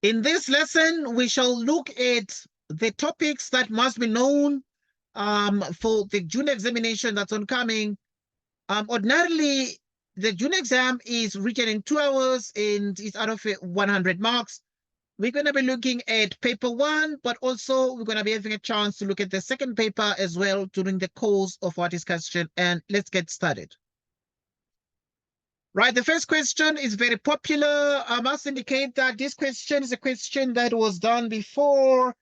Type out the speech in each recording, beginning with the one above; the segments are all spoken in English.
In this lesson, we shall look at the topics that must be known for the June examination that's oncoming. Ordinarily, the June exam is written in 2 hours and it's out of 100 marks. We're going to be looking at paper 1, but also we're going to be having a chance to look at the second paper as well during the course of our discussion. And let's get started. Right, the first question is very popular. I must indicate that this question is a question that was done before.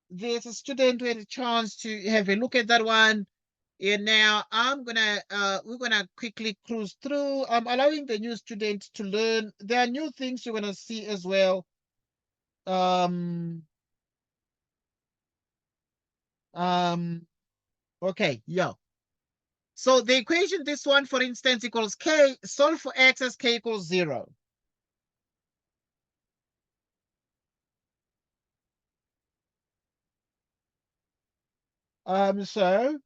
There's a student who had a chance to have a look at that one. And now we're gonna quickly cruise through. I'm allowing the new students to learn. There are new things you're gonna see as well. Um, okay, yeah. So the equation, this one, for instance, equals k. Solve for x as k equals 0. So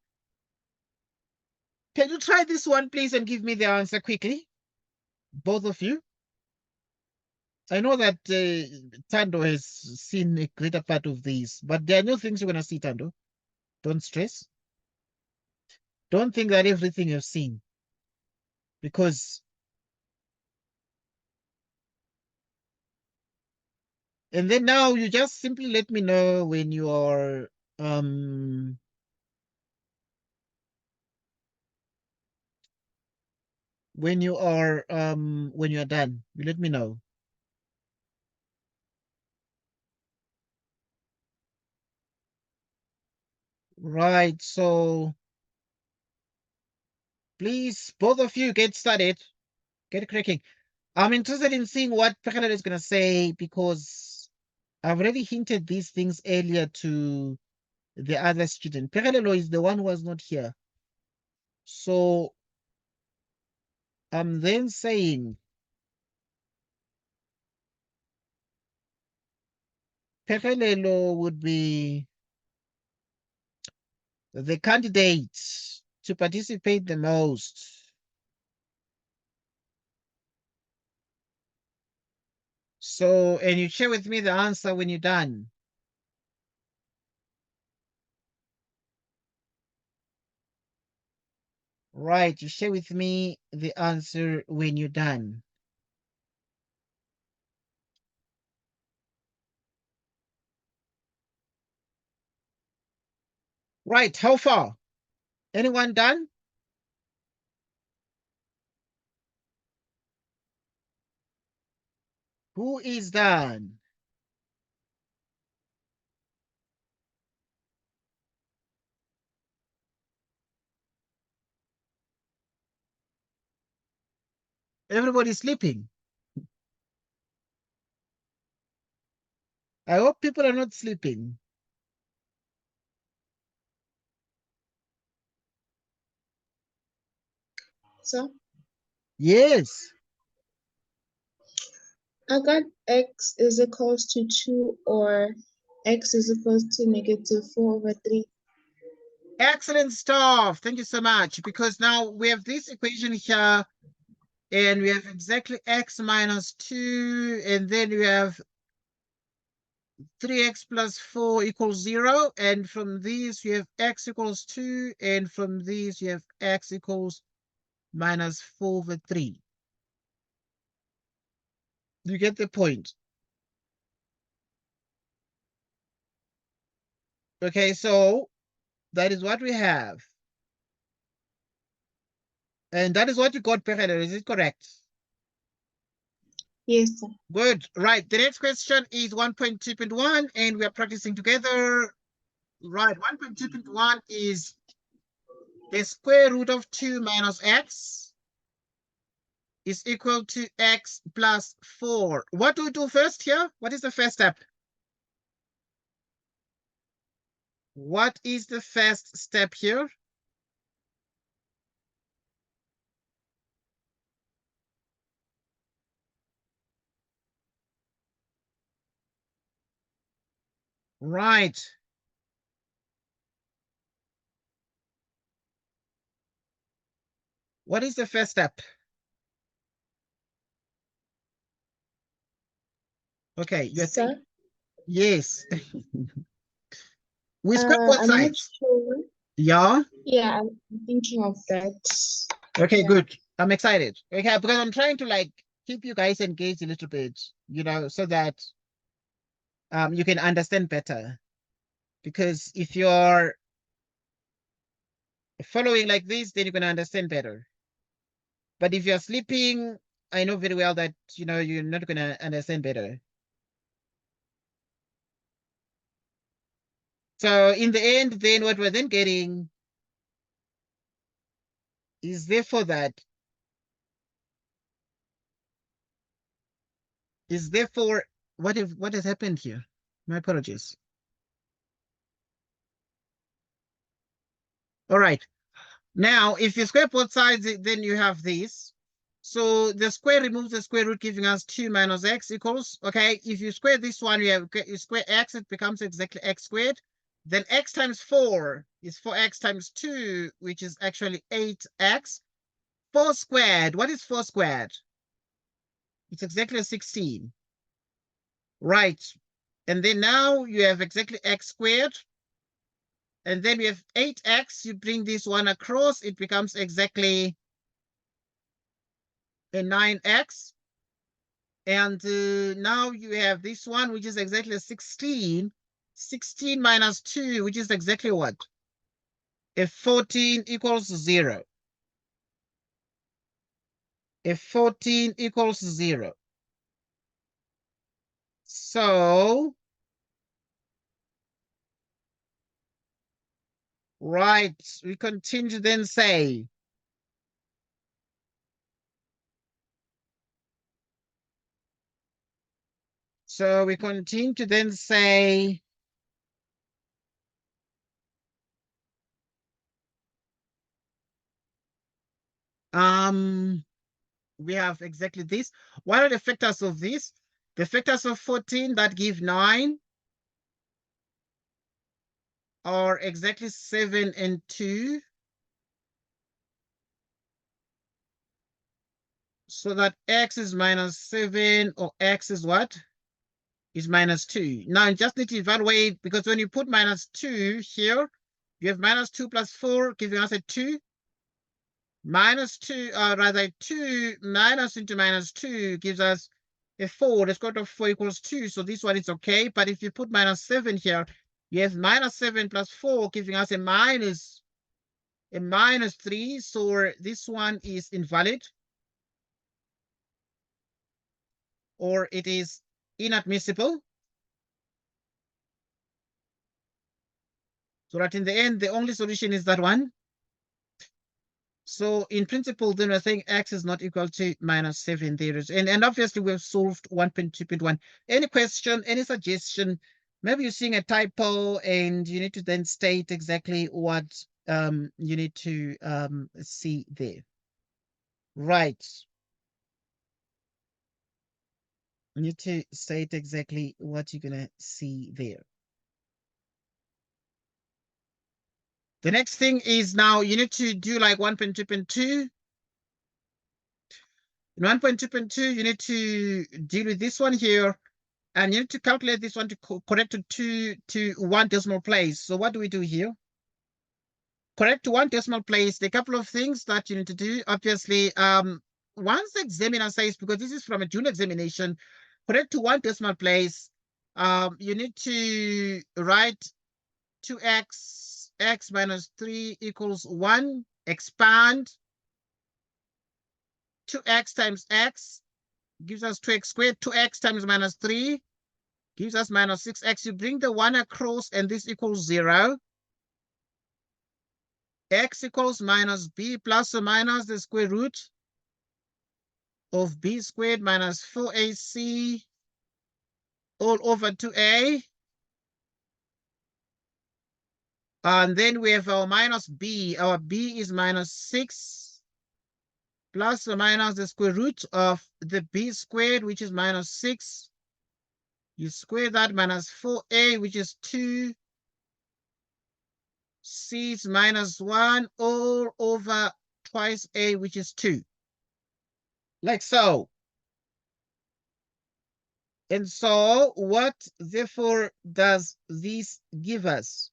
can you try this one, please, and give me the answer quickly? Both of you. I know that Tando has seen a greater part of these, but there are new things you're going to see, Tando. Don't stress. Don't think that everything you've seen, because, and then now you just simply let me know um, when you're done. You let me know. Right, so please, both of you get started, get cracking. I'm interested in seeing what Pekala is going to say because I've already hinted these things earlier to the other student. Pekelelo is the one who was not here. So I'm then saying Pekelelo would be the candidate to participate the most. So, and you share with me the answer when you're done. Right, you share with me the answer when you're done. Right, how far? Anyone done? Who is done? Everybody's sleeping. I hope people are not sleeping. So Yes. I got x is equals to 2 or x is equals to negative 4 over 3. Excellent stuff. Thank you so much. Because now we have this equation here, and we have exactly x minus 2, and then we have 3x plus 4 equals 0. And from these, you have x equals 2, and from these, you have x equals minus 4 over 3. You get the point. Okay, so that is what we have. And that is what you got, Pekele. Is it correct? Yes, sir. Good. Right. The next question is 1.2.1, and we are practicing together. Right. 1.2.1 is the square root of 2 minus x is equal to x plus 4. What do we do first here? What is the first step? What is the first step here? Right. What is the first step? Okay, you're Sir, yes. We square both I'm not sides. sure. Yeah. Yeah, I'm thinking of that. Okay, Yeah. good. I'm excited. Okay, because I'm trying to like keep you guys engaged a little bit, so that you can understand better. Because if you're following like this, then you're gonna understand better. But if you're sleeping, I know very well that you're not gonna understand better. So in the end, then what we're then getting is therefore what has happened here? My apologies. All right. Now, if you square both sides, then you have this. So the square removes the square root, giving us 2 minus x equals, okay, if you square this one, you square x, it becomes exactly x squared. Then x times 4 is 4x times 2, which is actually 8x. 4 squared, what is 4 squared? It's exactly 16. Right. And then now you have exactly x squared. And then we have 8x. You bring this one across, it becomes exactly a 9x. And now you have this one, which is exactly 16. 16 minus 2, which is exactly what? If 14 equals 0. If 14 equals 0. So, right, we continue to then say, we have exactly this. What are the factors of this? The factors of 14 that give 9 are exactly 7 and 2. So that x is minus 7, or x is what? Is minus 2. Now you just need to evaluate, because when you put minus 2 here, you have minus 2 plus 4 giving us a 2. Minus 2, rather 2 minus into minus 2 gives us a 4. The square root of 4 equals 2. So this one is okay. But if you put minus 7 here, you have minus 7 plus 4 giving us a minus 3. So this one is invalid, or it is inadmissible. So that in the end, the only solution is that one. So in principle, then we're saying x is not equal to minus 7 there. And obviously we've solved 1.2.1. Any question, any suggestion? Maybe you're seeing a typo and you need to then state exactly what you need to see there. Right. You need to state exactly what you're going to see there. The next thing is now you need to do like 1.2.2. In 1.2.2, you need to deal with this one here, and you need to calculate this one to correct to 1 decimal place. So what do we do here? Correct to 1 decimal place. There are a couple of things that you need to do. Obviously, once the examiner says, because this is from a junior examination, correct to 1 decimal place, you need to write 2x, x minus 3 equals 1, expand. 2x times x gives us 2x squared. 2x times minus 3 gives us minus 6x. You bring the 1 across, and this equals 0. X equals minus b plus or minus the square root of b squared minus 4ac all over 2a. And then we have our minus b. Our b is minus 6 plus or minus the square root of the b squared, which is minus 6. You square that, minus 4a, which is 2. C is minus 1 all over twice a, which is 2. Like so. And so what therefore does this give us?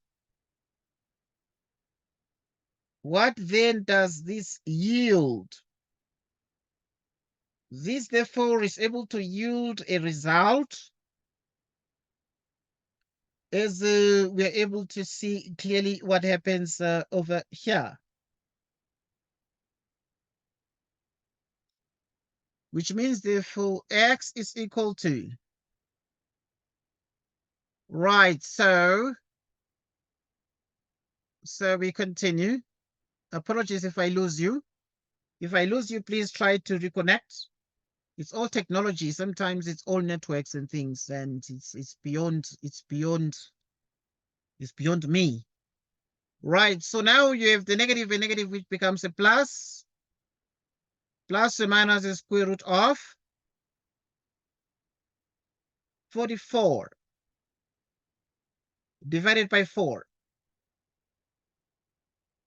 What then does this yield? This therefore is able to yield a result as we are able to see clearly what happens over here. Which means therefore x is equal to, right, so we continue. Apologies if I lose you. If I lose you, please try to reconnect. It's all technology. Sometimes it's all networks and things, and it's beyond me. Right. So now you have the negative and negative, which becomes a plus. Plus or minus the square root of 44 divided by 4,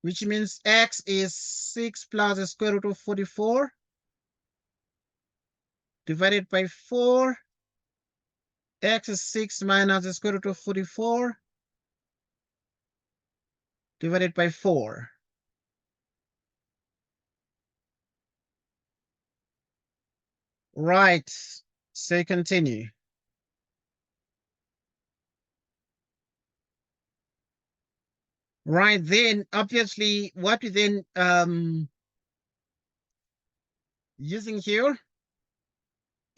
which means x is 6 plus the square root of 44 divided by 4. X is 6 minus the square root of 44 divided by 4. Right. So continue. Right, then obviously what we then using here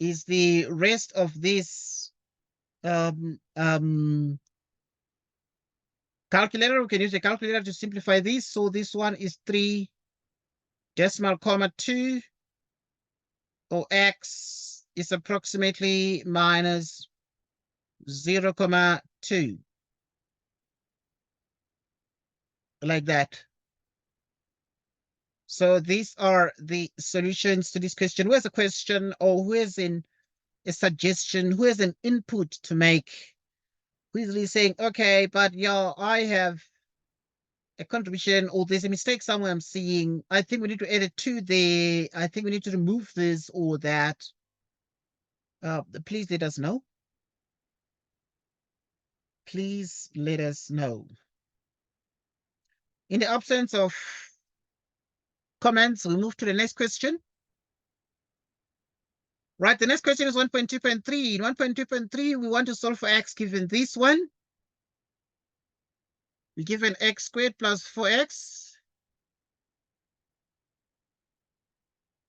is the rest of this calculator. We can use a calculator to simplify this. So this one is 3 decimal comma 2, or x is approximately minus 0,2, like that. So these are the solutions to this question. Who has a question, or who has a suggestion, who has an input to make? Who is really saying, okay, but yeah, I have a contribution, or there's a mistake somewhere I'm seeing. I think we need to add a 2 there. I think we need to remove this or that. Please let us know. Please let us know. In the absence of comments, we move to the next question. Right, the next question is 1.2.3. In 1.2.3, we want to solve for x given this one. We given x squared plus 4x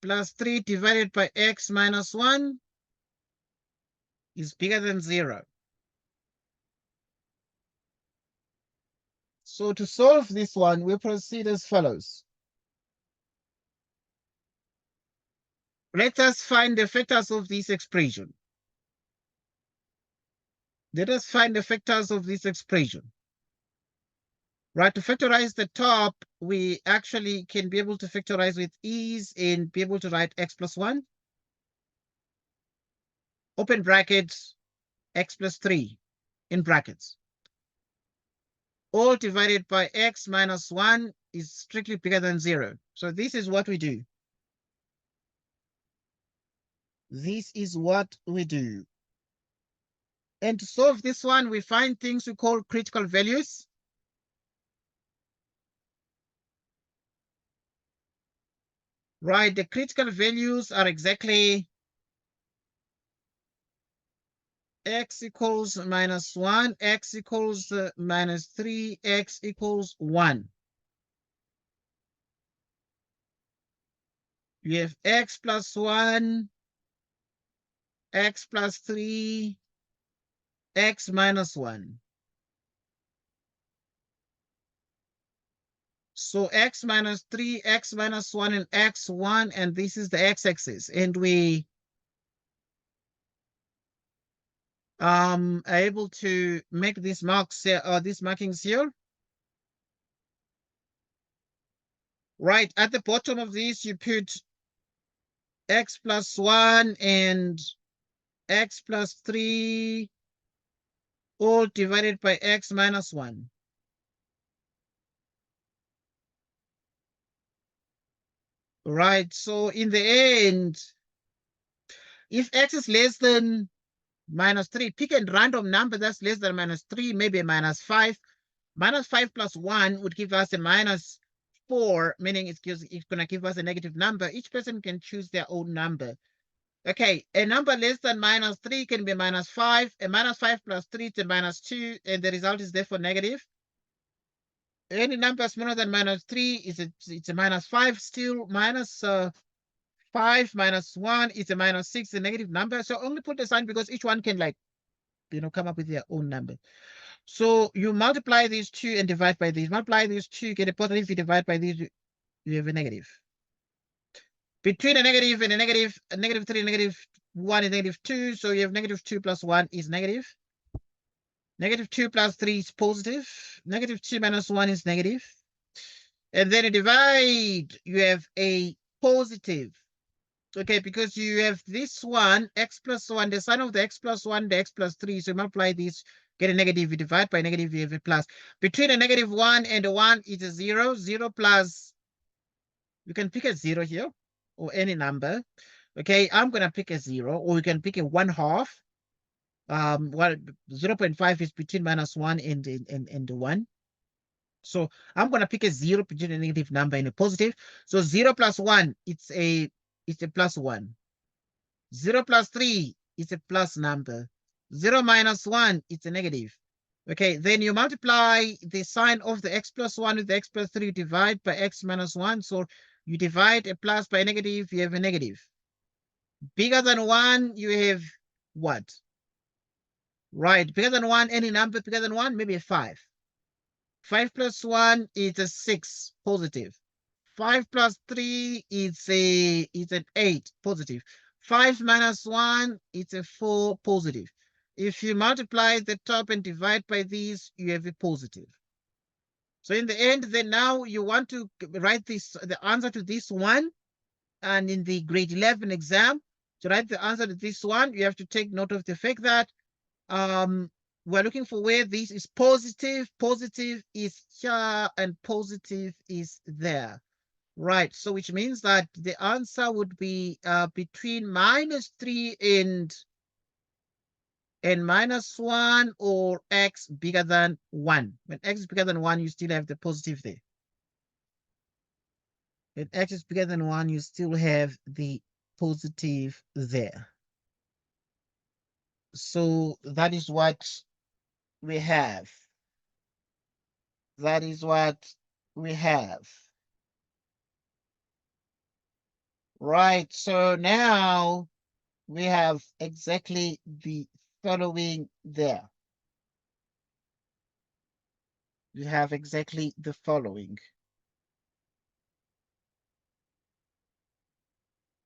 plus 3 divided by x minus 1 is bigger than 0. So to solve this one, we proceed as follows. Let us find the factors of this expression. Let us find the factors of this expression. Right, to factorize the top, we actually can be able to factorize with ease and be able to write x plus 1. Open brackets, x plus 3 in brackets. All divided by x minus 1 is strictly bigger than 0. So this is what we do. This is what we do. And to solve this one, we find things we call critical values. Right, the critical values are exactly x equals minus 1, x equals minus 3, x equals 1. You have x plus 1, x plus 3, x minus 1. So x minus 3, x minus 1, and x1, and this is the x-axis. And we are able to make these marks here, or these markings here. Right, at the bottom of this, you put x plus 1 and x plus 3, all divided by x minus 1. Right, so in the end, if x is less than minus 3. Pick a random number that's less than minus 3, maybe a minus 5. Minus 5 plus 1 would give us a minus 4, meaning it's going to give us a negative number. Each person can choose their own number. Okay, a number less than minus 3 can be minus 5. A minus 5 plus 3 is a minus 2, and the result is therefore negative. Any number smaller than minus 3 it's a minus 5 still. Minus 5 minus 1 is a minus 6, a negative number. So only put a sign because each one can, like, come up with their own number. So you multiply these two and divide by these. Multiply these two, get a positive. You divide by these, you have a negative. Between a negative and a negative 3 and negative 1 is negative 2. So you have negative 2 plus 1 is negative. Negative 2 plus 3 is positive. Negative 2 minus 1 is negative. And then you divide, you have a positive. Okay, because you have this one, x plus 1, the sign of the x plus 1, the x plus 3. So you multiply these, get a negative, you divide by negative, you have a plus. Between a negative 1 and a 1 is a 0. 0 plus, you can pick a 0 here, or any number. Okay, I'm going to pick a 0, or you can pick a 1/2. Well, 0.5 is between minus 1 and the 1. So I'm going to pick a 0 between a negative number and a positive. So 0 plus 1, it's a plus 1. 0 plus 3 is a plus number. 0 minus 1, it's a negative. Okay, then you multiply the sign of the x plus 1 with the x plus 3, divide by x minus 1. So you divide a plus by a negative, you have a negative. Bigger than 1, you have what? Right, bigger than 1, any number bigger than 1, maybe a 5. 5 plus 1 is a 6, positive. 5 plus 3 is an 8, positive. 5 minus 1, it's a 4, positive. If you multiply the top and divide by these, you have a positive. So in the end, then now you want to write the answer to this one. And in the grade 11 exam, to write the answer to this one, you have to take note of the fact that we're looking for where this is positive. Positive is here and positive is there. Right, so which means that the answer would be between minus 3 and minus 1, or x bigger than 1. When x is bigger than 1, you still have the positive there. When x is bigger than 1, you still have the positive there. So that is what we have. That is what we have. Right, so now we have exactly the following there. We have exactly the following.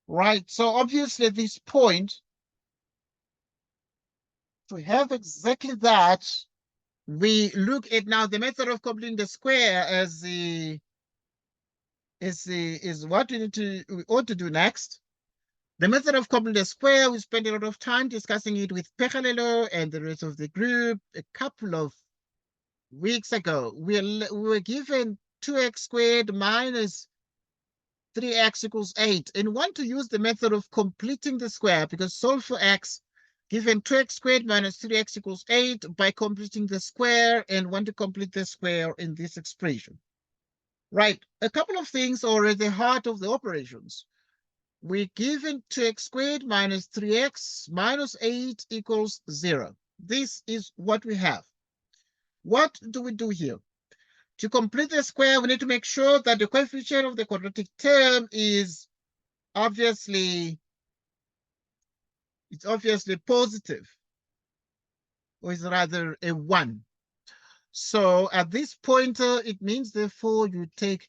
Right, so obviously at this point, to have exactly that, we look at now the method of completing the square as is what we ought to do next. The method of completing the square, we spent a lot of time discussing it with Pekhalelo and the rest of the group a couple of weeks ago. We were given 2x squared minus 3x equals 8, and want to use the method of completing the square, because solve for x, given 2x squared minus 3x equals 8 by completing the square, and want to complete the square in this expression. Right, a couple of things are at the heart of the operations. We're given 2x squared minus 3x minus 8 equals 0. This is what we have. What do we do here? To complete the square, we need to make sure that the coefficient of the quadratic term is obviously positive, or is rather a 1. So at this point, it means therefore you take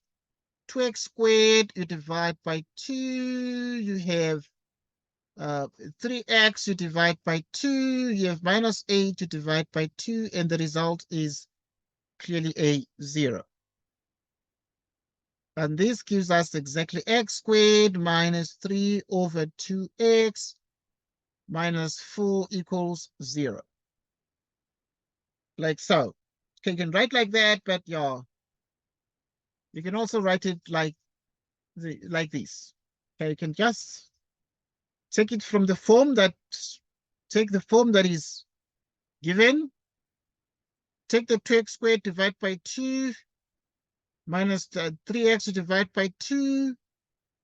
2x squared, you divide by 2, you have 3x, you divide by 2, you have minus 8, you divide by 2, and the result is clearly a 0. And this gives us exactly x squared minus 3 over 2x minus 4 equals 0. Like so. Okay, you can write like that, but yeah, you can also write it like this. Okay, you can just take it from the form that take the form that is given. Take the 2x squared, divide by 2, minus 3x to divide by 2,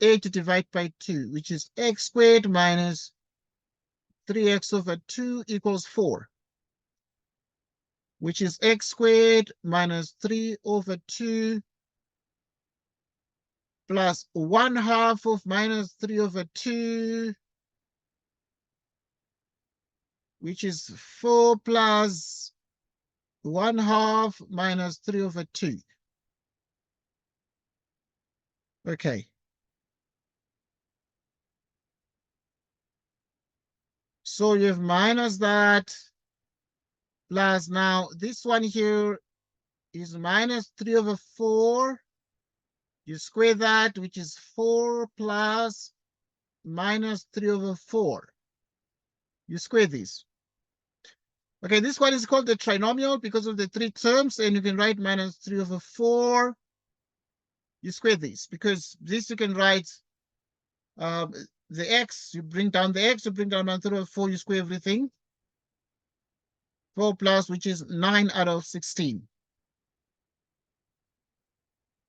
a to divide by 2, which is x squared minus 3x over 2 equals 4, which is x squared minus 3 over 2 plus 1/2 of minus 3 over 2, which is 4 plus 1/2 minus 3 over 2. Okay. So you have minus that, plus now this one here is minus 3 over 4. You square that, which is 4 plus minus 3 over 4. You square this. Okay, this one is called the trinomial because of the 3 terms, and you can write minus 3 over 4. You square this because this you can write the x, you bring down the x, you bring down minus 3 over 4, you square everything. 4 plus, which is 9 out of 16.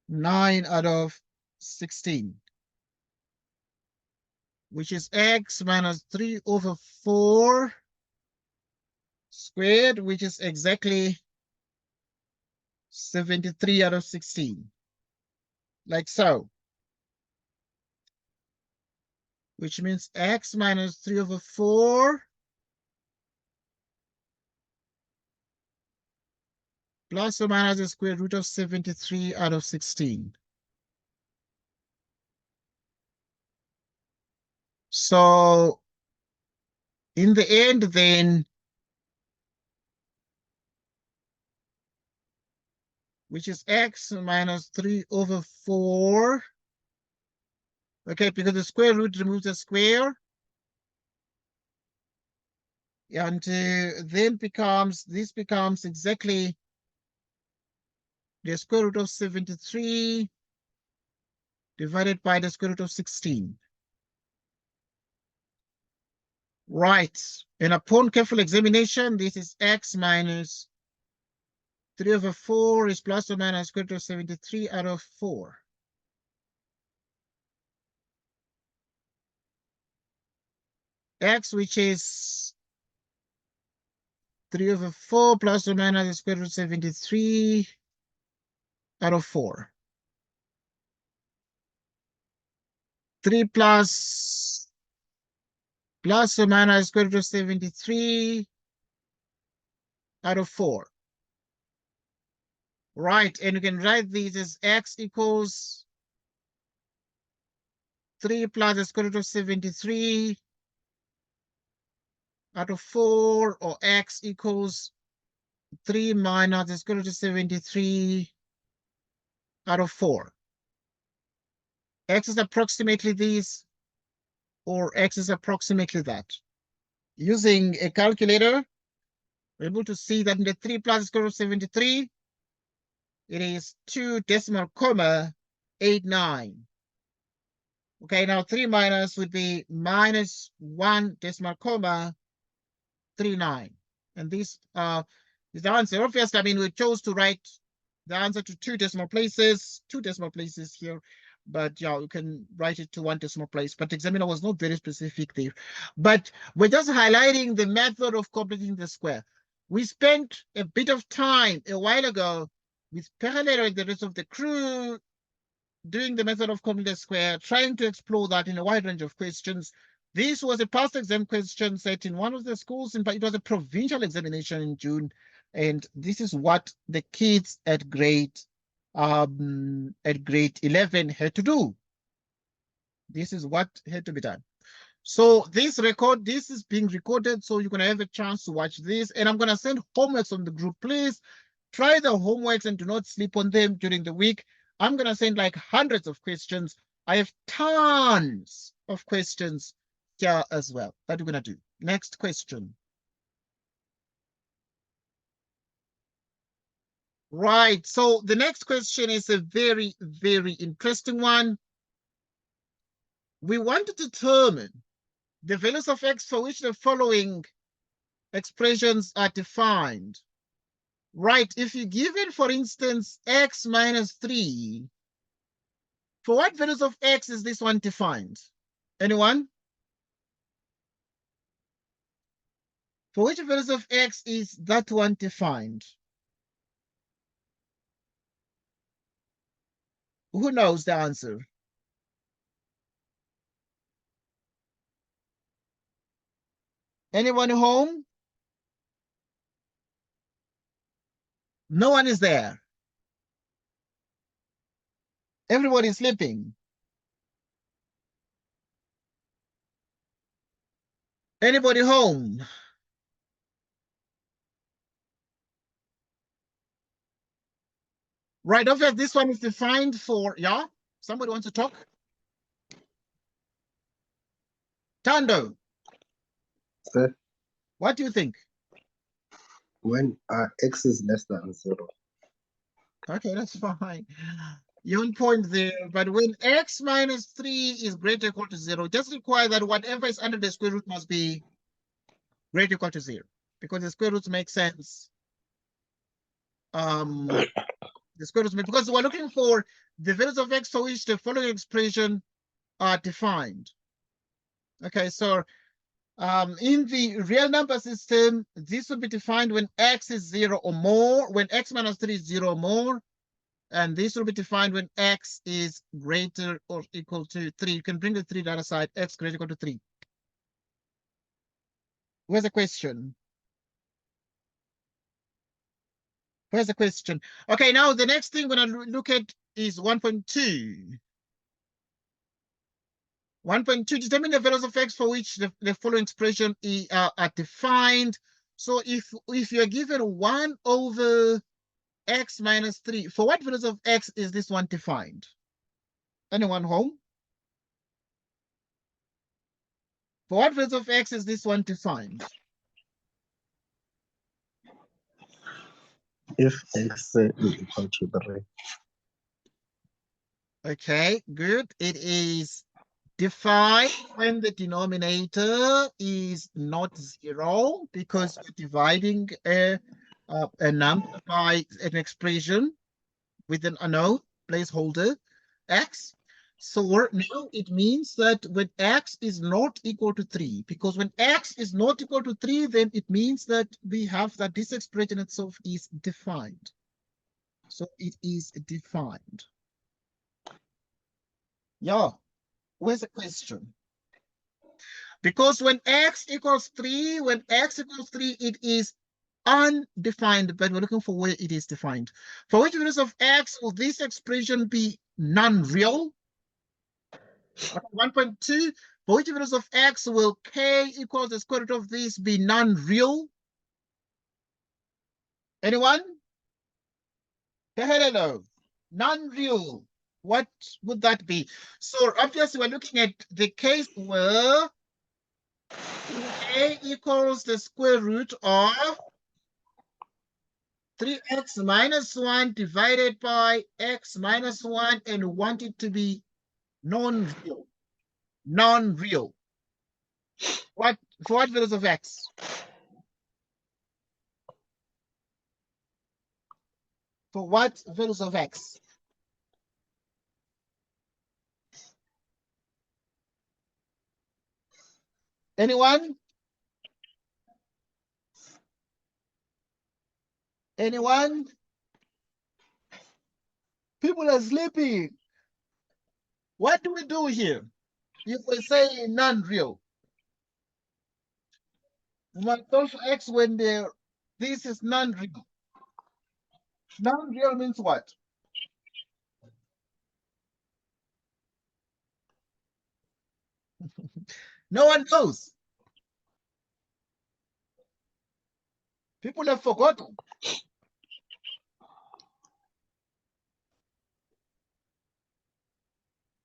9 out of 16. Which is x minus 3 over 4 squared, which is exactly 73 out of 16. Like so. Which means x minus 3 over 4 plus or minus the square root of 73 out of 16. So in the end then, which is x minus 3 over 4. Okay, because the square root removes the square. And then this becomes exactly the square root of 73 divided by the square root of 16. Right, and upon careful examination, this is x minus 3 over 4 is plus or minus square root of 73 out of 4. X, which is 3 over 4 plus or minus the square root of 73 out of 4. 3 plus or minus square root of 73 out of 4. Right, and you can write these as x equals 3 plus the square root of 73 out of 4, or x equals 3 minus the square root of 73 out of 4. X is approximately this, or x is approximately that. Using a calculator, we're able to see that in the 3 plus the square root of 73, it is 2.89. Okay, now 3 minus would be minus 1.39. And this is the answer. Obviously, I mean, we chose to write the answer to 2 decimal places here, but yeah, you can write it to 1 decimal place. But the examiner was not very specific there. But we're just highlighting the method of completing the square. We spent a bit of time a while ago with Peralero and the rest of the crew doing the method of completing the square, trying to explore that in a wide range of questions. This was a past exam question set in one of the schools, but it was a provincial examination in June. And this is what the kids at grade 11 had to do. This is what had to be done. So this is being recorded, so you're going to have a chance to watch this. And I'm going to send homeworks on the group. Please try the homeworks and do not sleep on them during the week. I'm going to send like hundreds of questions. I have tons of questions here as well that we're going to do. Next question. Right, so the next question is a very, very interesting one. We want to determine the values of x for which the following expressions are defined. Right, if you give it, for instance, x minus 3, for what values of x is this one defined? Anyone? For which values of x is that one defined? Who knows the answer? Anyone home? No one is there. Everybody is sleeping. Anybody home? Right, obviously this one is defined for, yeah? Somebody wants to talk? Tando, Sir, what do you think? when x is less than 0. Okay, that's fine. You're on point there, but when x minus 3 is greater or equal to 0, it just require that whatever is under the square root must be greater or equal to 0, because the square roots make sense. The square roots make, because we're looking for the values of x for which the following expression are defined. Okay, so in the real number system, this will be defined when x is 0 or more, when x minus 3 is 0 or more, and this will be defined when x is greater or equal to 3. You can bring the 3 to the other side, x greater or equal to 3. Where's the question? Where's the question? Okay, now the next thing we're going to look at is 1.2. 1.2, determine the values of x for which the following expression are defined. So if you're given 1 over x minus 3, for what values of x is this one defined? Anyone home? For what values of x is this one defined? If x is equal to 3. Okay, good. It is defined when the denominator is not 0, because we're dividing a number by an expression with an unknown placeholder x. So now it means that when x is not equal to 3, because when x is not equal to 3, then it means that we have that this expression itself is defined. So it is defined. Yeah, where's the question? Because when x equals 3, it is undefined, but we're looking for where it is defined. For which values of x will this expression be non-real? 1.2, for which values of x will k equals the square root of this be non-real? Anyone? Hello. Non-real. What would that be? So obviously we're looking at the case where k equals the square root of 3x minus 1 divided by x minus 1, and want it to be non-real. Non-real. For what values of x? For what values of x? Anyone? Anyone? People are sleeping. What do we do here? If we say non-real, we must solve for x when this is non-real. Non-real means what? No one knows. People have forgotten.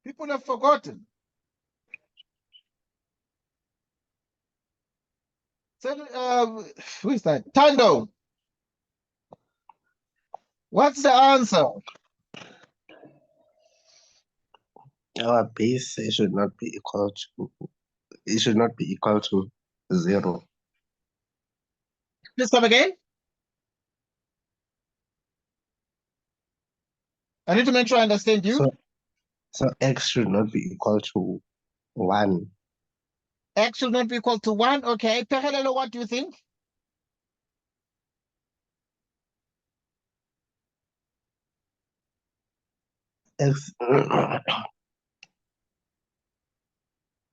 People have forgotten. So, who is that? Tando. What's the answer? Our base should not be equal to 0. Please come again. I need to make sure I understand you. So x should not be equal to 1. X should not be equal to 1. Okay. Pehelelo, what do you think? X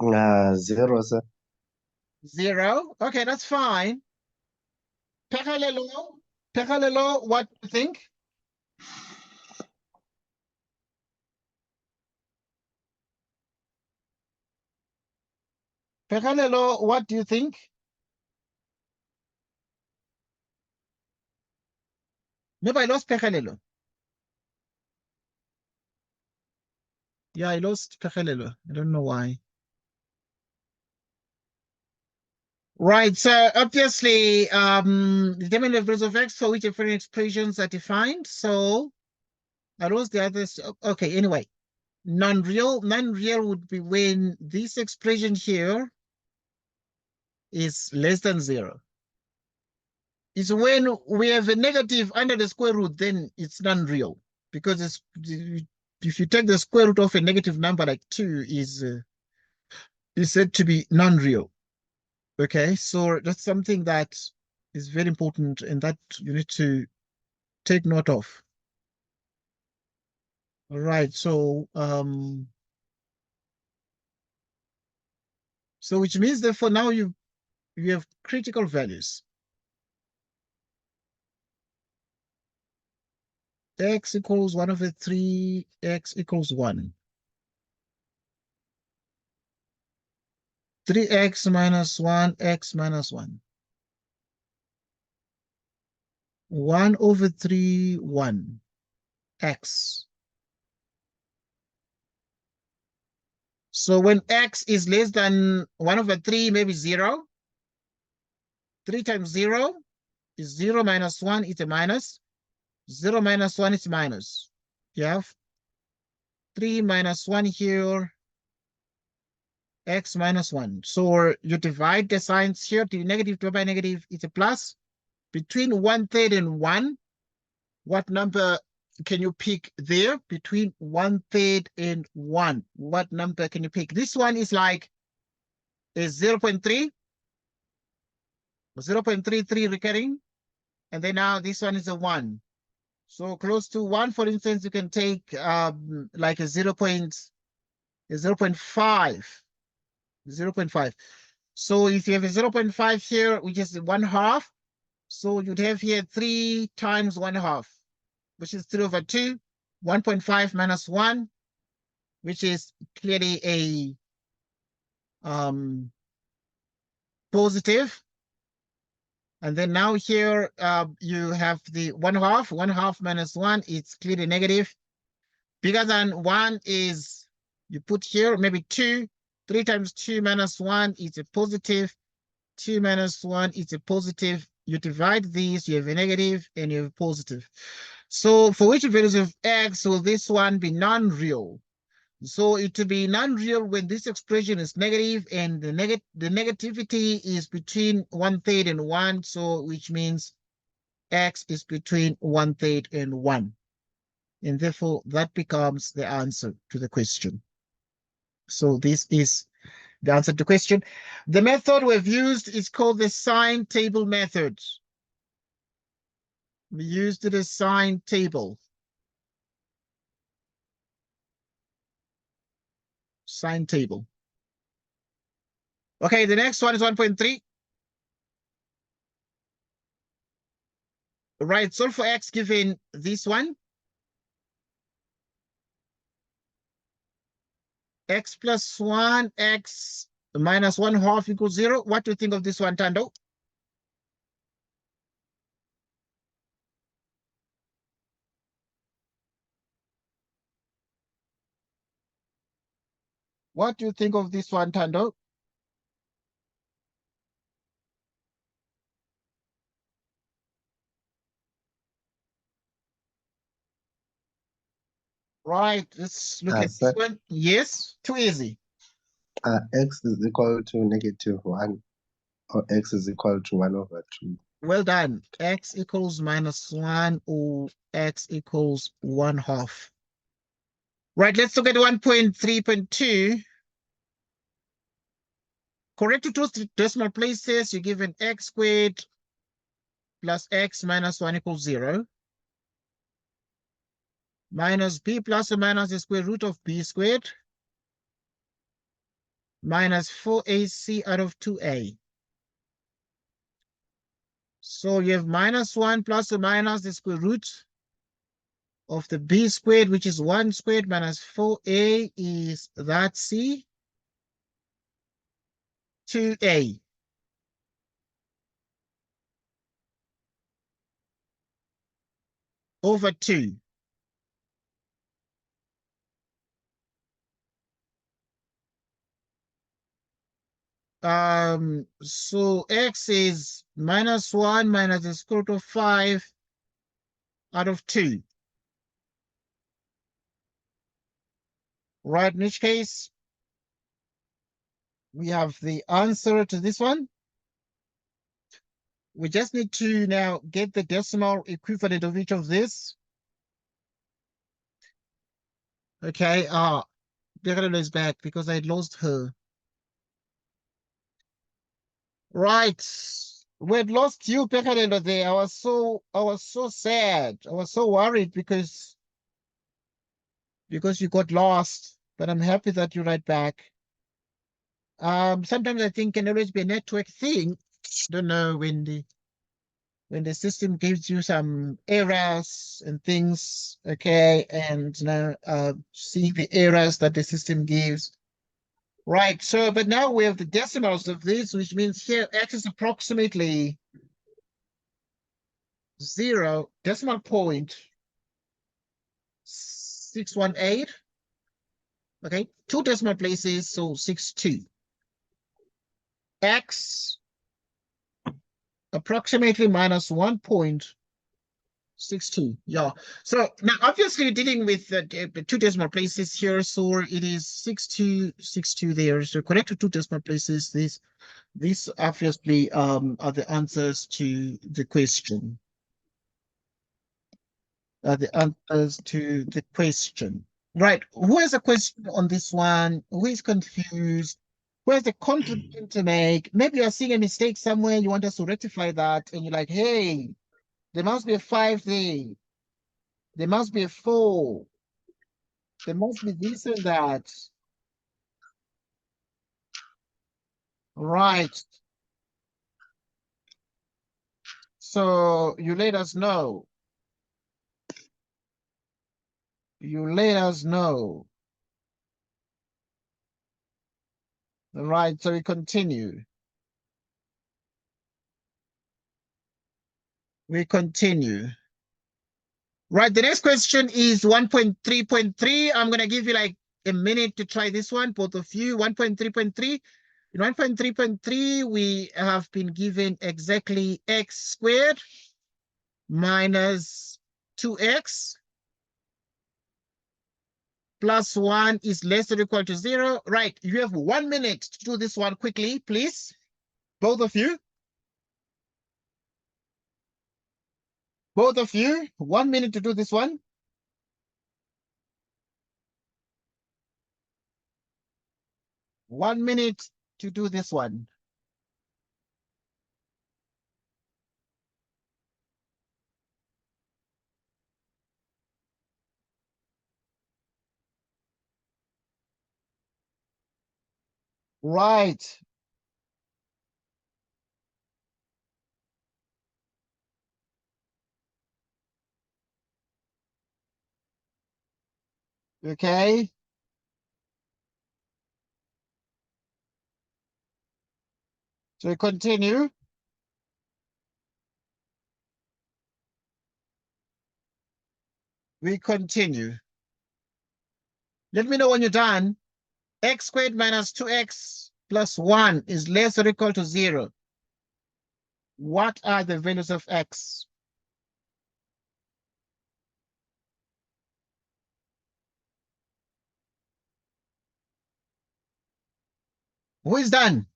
0, sir. 0. Okay, that's fine. Pehelelo, what do you think? Pehelelo, what do you think? Maybe I lost Pehelelo. Yeah, I lost Pehelelo. I don't know why. Right, so obviously, determine the values of x for which different expressions are defined. So I lost the others. Okay, anyway, non-real would be when this expression here is less than 0. It's when we have a negative under the square root, then it's non-real, because it's, if you take the square root of a negative number like 2 is said to be non-real. Okay, so that's something that is very important and that you need to take note of. All right, so which means that for now you have critical values. X equals 1/3, x equals 1. 3x minus 1, x minus 1. 1/3, 1, x. So when x is less than 1/3, maybe 0. 3 times 0 is 0 minus 1, it's a minus. 0 minus 1 is minus. You have 3 minus 1 here, x minus 1. So you divide the signs here to negative divided by negative, it's a plus. Between 1/3 and 1, what number can you pick there? Between 1/3 and 1, what number can you pick? This one is like a 0.3, 0.33 recurring. And then now this one is a 1. So close to 1, for instance, you can take like a 0.5. 0.5. So if you have a 0.5 here, which is 1/2, so you'd have here 3 times 1/2, which is 3/2. 1.5 minus 1, which is clearly a positive. And then now here you have the 1/2. 1/2 minus 1, it's clearly negative. Bigger than 1 is, you put here maybe 2. 3 times 2 minus 1 is a positive. 2 minus 1 is a positive. You divide these, you have a negative and you have a positive. So for which values of x will this one be non-real? So it will be non-real when this expression is negative and the negativity is between 1/3 and 1. So which means x is between 1/3 and 1. And therefore that becomes the answer to the question. So this is the answer to the question. The method we've used is called the sign table method. We used the sign table. Sign table. Okay, the next one is 1.3. Right, solve for x given this one. X plus 1, x minus 1/2 equals 0. What do you think of this one, Tando? What do you think of this one, Tando? Right, let's look at this Sir, one. Yes, too easy. x is equal to -1, or x is equal to 1/2. Well done. X equals -1 or X equals 1/2. Right, let's look at 1.3.2. Correct to two decimal places, you're given x squared plus x minus 1 equals 0. Minus b plus or minus the square root of b squared. Minus 4ac out of 2a. So you have -1 plus or minus the square root of the b squared, which is 1 squared minus 4a is that c. 2a. Over 2. So x is -1 minus the square root of 5 out of 2. Right, in which case, we have the answer to this one. We just need to now get the decimal equivalent of each of this. Okay, Berylina is back because I lost her. Right. We had lost you, Berylina, there. I was so sad. I was so worried because you got lost. But I'm happy that you're right back. Sometimes I think can always be a network thing. Don't know when the system gives you some errors and things, okay, and now seeing the errors that the system gives. Right, so but now we have the decimals of this, which means here x is approximately 0 decimal point 618. Okay, 2 decimal places, so 62. X approximately -1.62. Yeah. So now obviously you're dealing with the 2 decimal places here, so it is 6262 there. So connect to 2 decimal places. These obviously are the answers to the question. The answers to the question. Right. Who has a question on this one? Who is confused? Who has a contribution to make? Maybe you're seeing a mistake somewhere. You want us to rectify that. And you're like, hey, there must be a 5 there. There must be a 4. There must be this and that. Right. So you let us know. You let us know. Right. So we continue. We continue. Right. The next question is 1.3.3. I'm going to give you like a minute to try this one, both of you. 1.3.3. In 1.3.3, we have been given exactly x squared minus 2x plus 1 is less than or equal to 0. Right. You have 1 minute to do this one quickly, please. Both of you. Both of you. 1 minute to do this one. One minute to do this one. Right. Okay. So we continue. We continue. Let me know when you're done. X squared minus 2x plus 1 is less or equal to 0. What are the values of x? Who is done?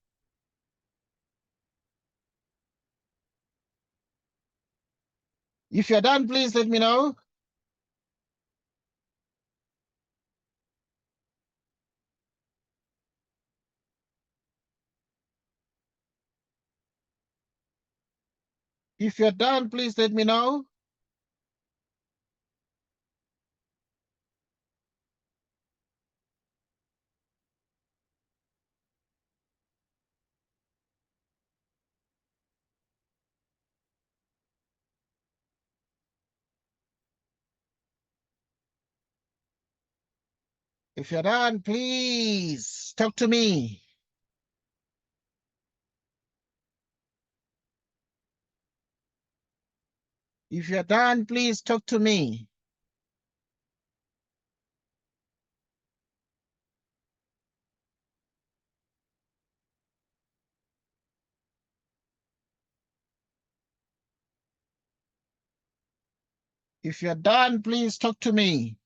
If you're done, please let me know. If you're done, please let me know. If you're done, please talk to me. If you're done, please talk to me. If you're done, please talk to me.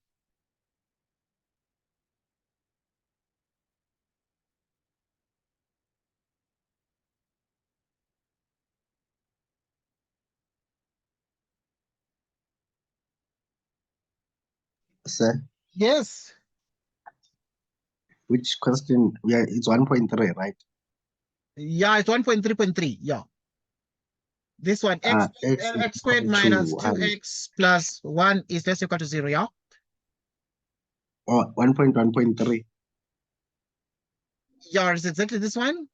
Sir, Yes. which question? Yeah, it's 1.3, right? Yeah, it's 1.3.3. Yeah. This one, x squared minus 2x plus 1 is less equal to 0, yeah? Oh, 1.1.3. Yeah, it's exactly this one.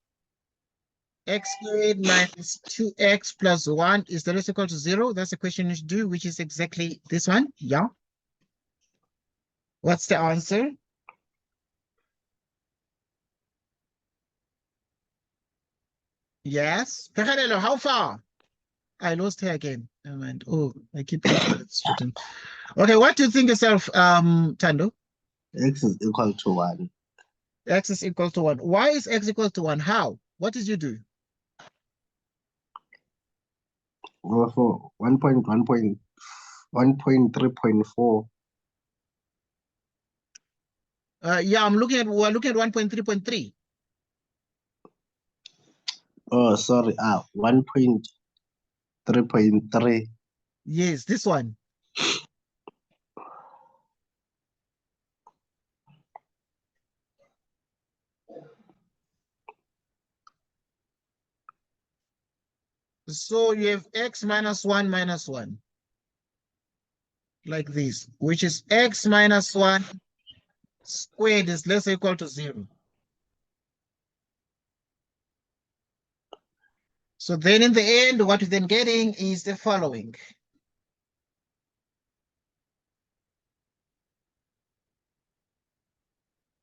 X squared minus 2x plus 1 is less equal to 0. That's the question you should do, which is exactly this one. Yeah. What's the answer? Yes. Peganelo, how far? I lost her again. Never mind. Oh, I keep looking at student. Okay, what do you think yourself, Tando? X is equal to 1. X is equal to 1. Why is x equal to 1? How? What did you do? For 1.3.4. Yeah, we're looking at 1.3.3. Oh, sorry. 1.3.3. Yes, this one. So you have x minus 1 minus 1. Like this, which is x minus 1 squared is less equal to 0. So then in the end, what we're then getting is the following.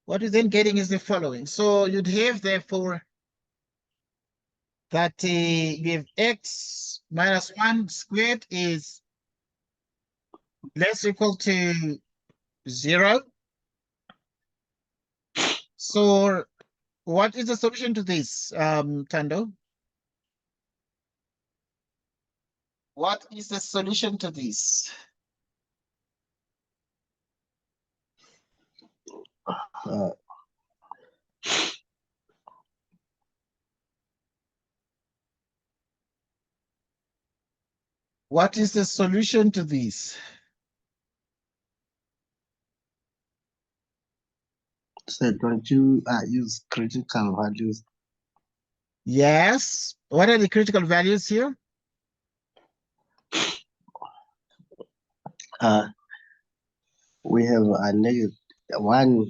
What we're then getting is the following. So you'd have therefore that you have x minus 1 squared is less equal to 0. So what is the solution to this, Tando? What is the solution to this? Uh, What is the solution to this? so don't you use critical values? Yes. What are the critical values here? We have a negative 1.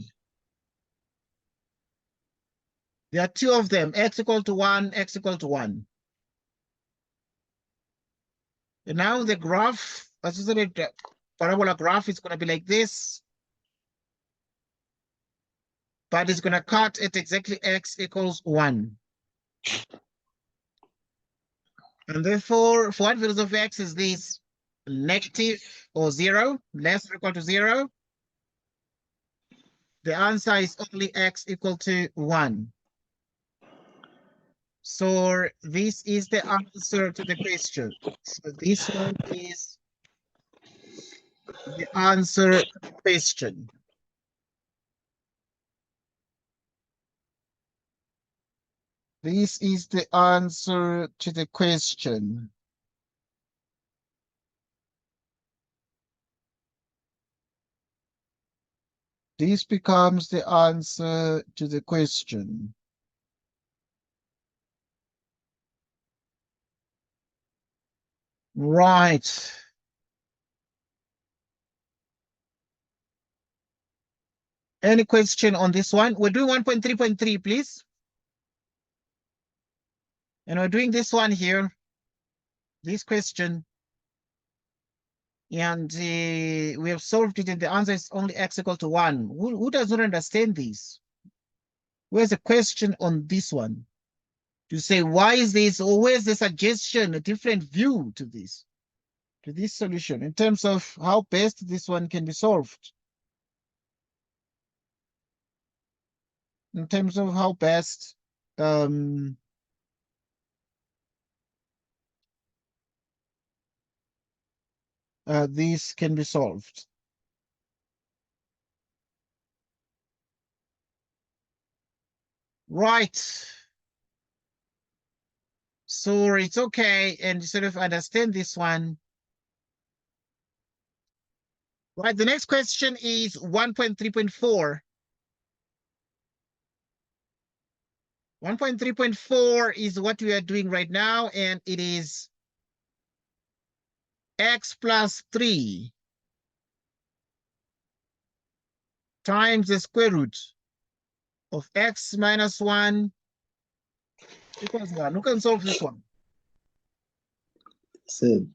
There are two of them, x equal to 1, x equal to 1. And now the graph, associated parabola graph is going to be like this. But it's going to cut at exactly x equals 1. And therefore, for what values of x is this? Negative or 0, less or equal to 0? The answer is only x equal to 1. So this is the answer to the question. So this one is the answer to the question. This is the answer to the question. this becomes the answer to the question. Right. Any question on this one? We're doing 1.3.3, please. And we're doing this one here, this question. And we have solved it, and the answer is only x equal to 1. Who does not understand this? Where's the question on this one? To say, why is this, or where's the suggestion, a different view to this solution, in terms of how best this one can be solved? In terms of how best this can be solved. Right. So it's okay, and sort of understand this one. Right, the next question is 1.3.4. 1.3.4 is what we are doing right now, and it is x plus 3 times the square root of x minus 1 equals 1. Who can solve this one? So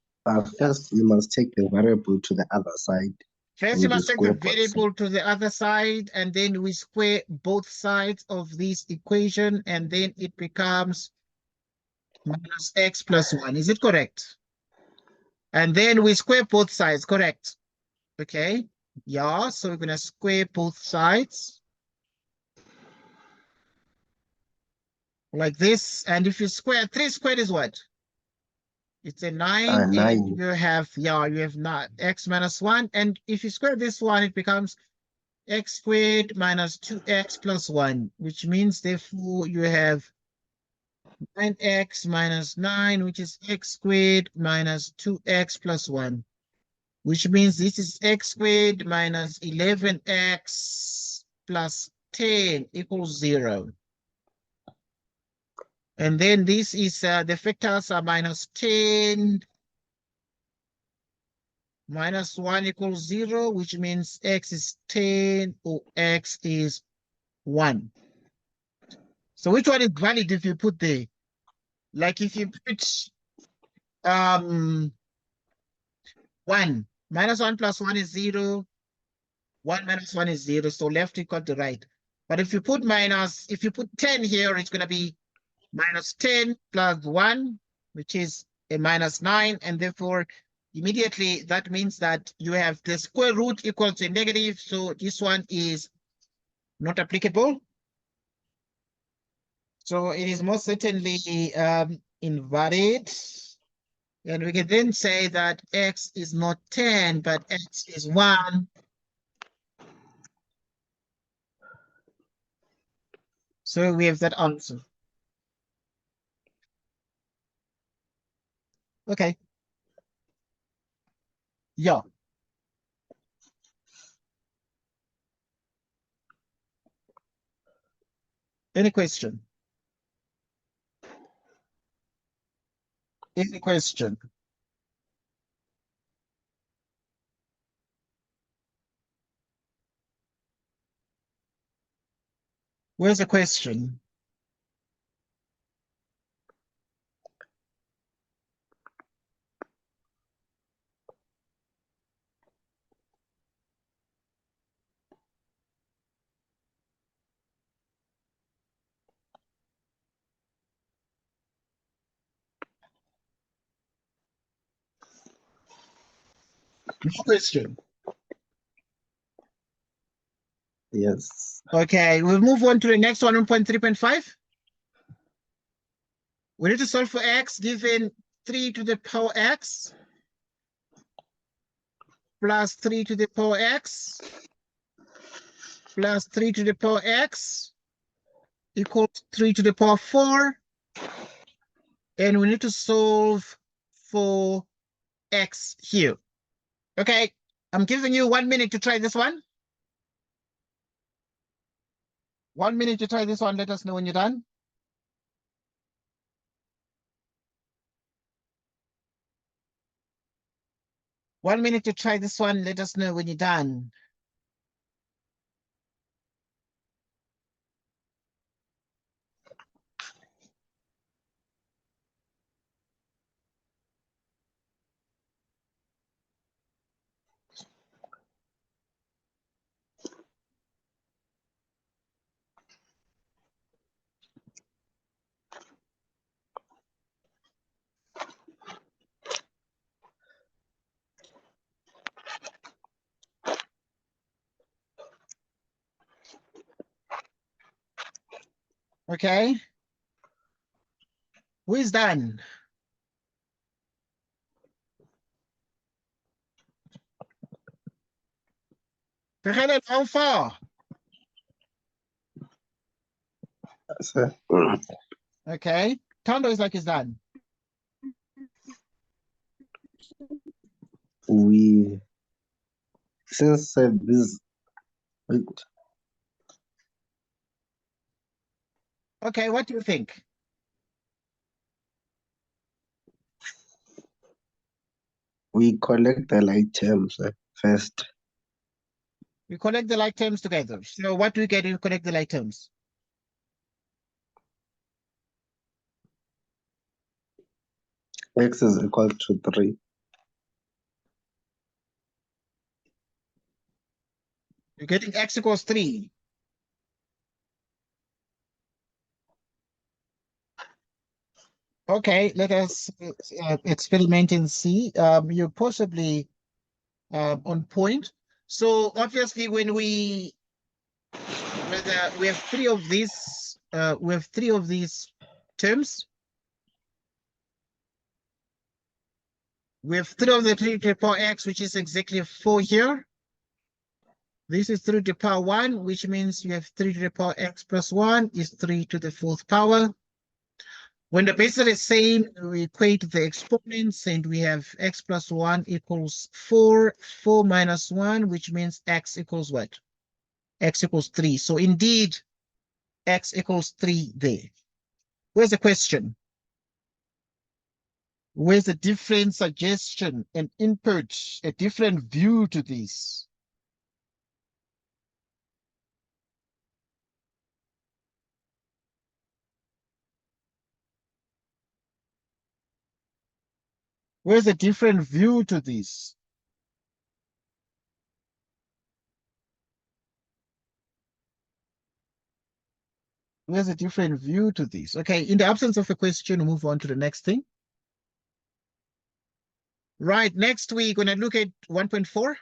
first you must take the variable to the other side. First, And you you must take the square both variable to the other side, and then we square both sides of this equation, and then it becomes minus x plus 1. Is it correct? And then we square both sides, correct? Okay. Yeah, so we're going to square both sides. Like this. And if you square, 3 squared is what? It's a 9. 9. And you have, yeah, you have not x minus 1. And if you square this one, it becomes x squared minus 2x plus 1, which means therefore you have 9x minus 9, which is x squared minus 2x plus 1, which means this is x squared minus 11x plus 10 equals 0. And then this is, the factors are minus 10 minus 1 equals 0, which means x is 10 or x is 1. So which one is valid if you put there? Like if you put 1, minus 1 plus 1 is 0, 1 minus 1 is 0, so left equal to right. But if you put 10 here, it's going to be minus 10 plus 1, which is a minus 9, and therefore immediately that means that you have the square root equal to a negative, so this one is not applicable. So it is most certainly invalid. And we can then say that x is not 10, but x is 1. So we have that answer. Okay. Yeah. Any question? Any question? Where's the question? No question. Yes. Okay, we'll move on to the next one, 1.3.5. We need to solve for x given 3 to the power x plus 3 to the power x plus 3 to the power x equals 3 to the power 4. And we need to solve for x here. Okay, I'm giving you 1 minute to try this one. 1 minute to try this one. Let us know when you're done. One minute to try this one. Let us know when you're done. Okay. Who is done? Begin how far? Sir, Okay. Tondo is like he's done. we since this wait, Okay, what do you think? we collect the like terms first. We connect the like terms together. So what do we get if we connect the like terms? X is equal to 3. You're getting x equals 3. Okay, let us experiment and see. You're possibly on point. So obviously when we have three of these terms. We have 3 of the 3 to the power x, which is exactly 4 here. This is 3 to the power 1, which means you have 3 to the power x plus 1 is 3 to the 4th power. When the bases are the same, we equate the exponents and we have x plus 1 equals 4, 4 minus 1, which means x equals what? X equals 3. So indeed, x equals 3 there. Where's the question? Where's the different suggestion and input, a different view to this? Where's a different view to this? Where's a different view to this? Okay, in the absence of a question, we'll move on to the next thing. Right, next we're going to look at 1.4.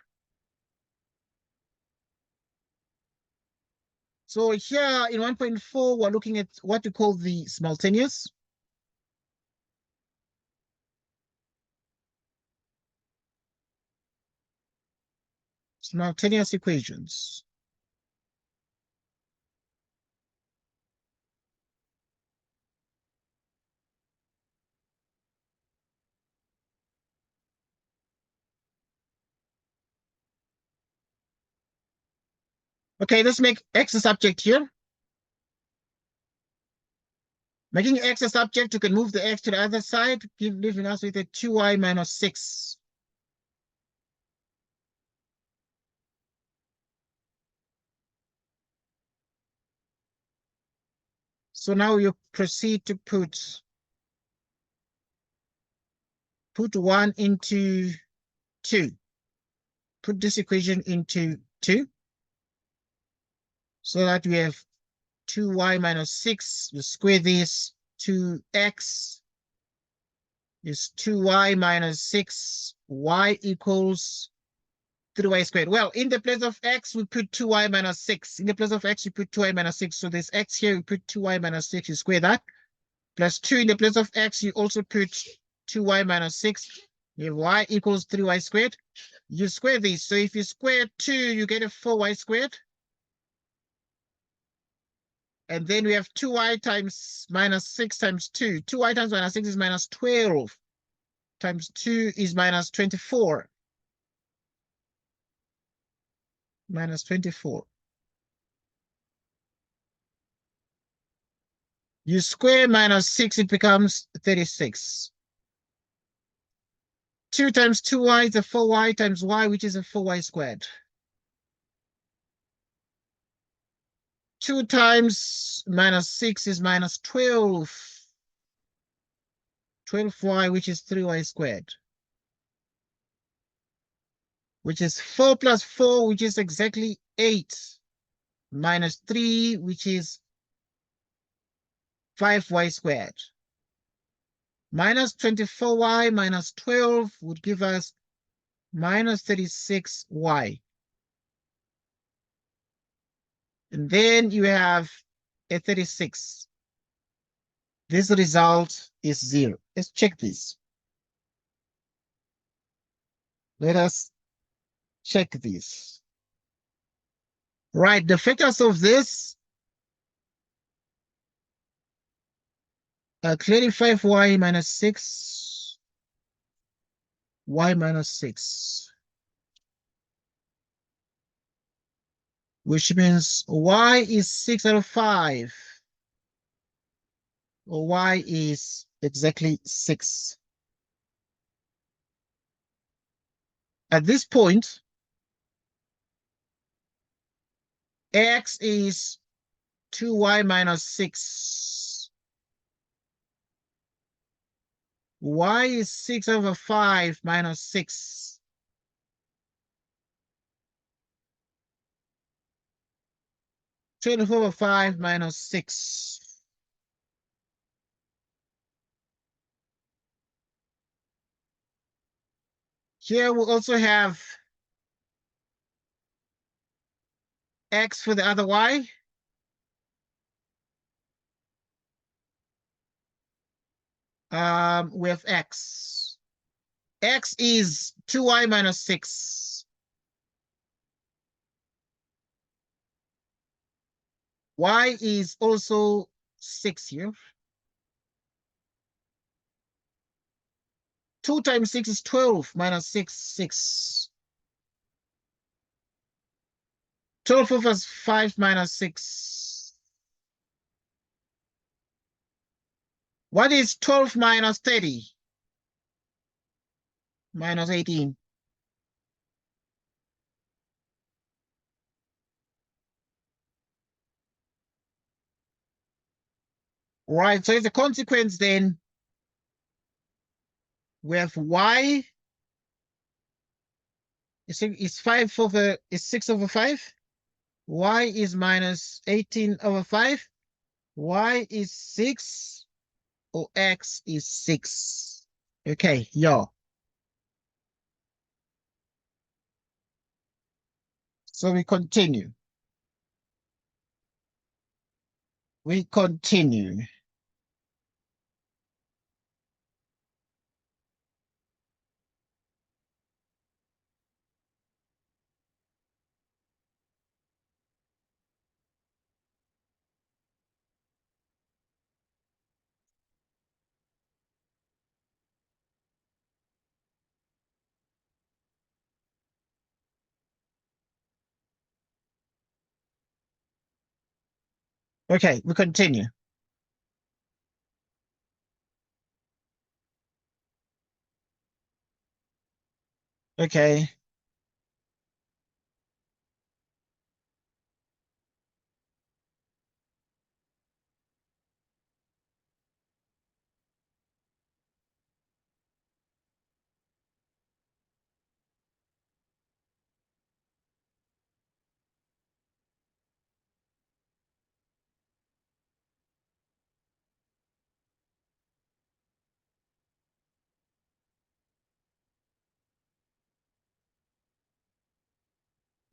So here in 1.4, we're looking at what we call the simultaneous. Simultaneous equations. Okay, let's make x a subject here. Making x a subject, you can move the x to the other side, leaving us with a 2y minus 6. So now you proceed to put 1 into 2. Put this equation into 2. So that we have 2y minus 6. You square this, 2x is 2y minus 6. Y equals 3y squared. Well, in the place of x, we put 2y minus 6. In the place of x, we put 2y minus 6. So there's x here, we put 2y minus 6. You square that. Plus 2 in the place of x, you also put 2y minus 6. You have y equals 3y squared. You square these. So if you square 2, you get a 4y squared. And then we have 2y times minus 6 times 2. 2y times minus 6 is minus 12. Times 2 is minus 24. Minus 24. You square minus 6, it becomes 36. 2 times 2y is a 4y times y, which is a 4y squared. 2 times minus 6 is minus 12. 12y, which is 3y squared. Which is 4 plus 4, which is exactly 8. Minus 3, which is 5y squared. Minus 24y minus 12 would give us minus 36y. And then you have a 36. This result is 0. Let's check this. Let us check this. Right, the factors of this are clearly 5y minus 6, y minus 6. Which means y is 6 out of 5. Or y is exactly 6. At this point, x is 2y minus 6. Y is 6 over 5 minus 6. 24 over 5 minus 6. Here we also have x for the other y. We have x. X is 2y minus 6. Y is also 6 here. 2 times 6 is 12 minus 6, 6. 12 over 5 minus 6. What is 12 minus 30? Minus 18. Right, so as a consequence then, we have y is 5 over, is 6 over 5. Y is minus 18 over 5. Y is 6, or x is 6. Okay, yeah. So we continue. We continue. Okay, we continue. Okay.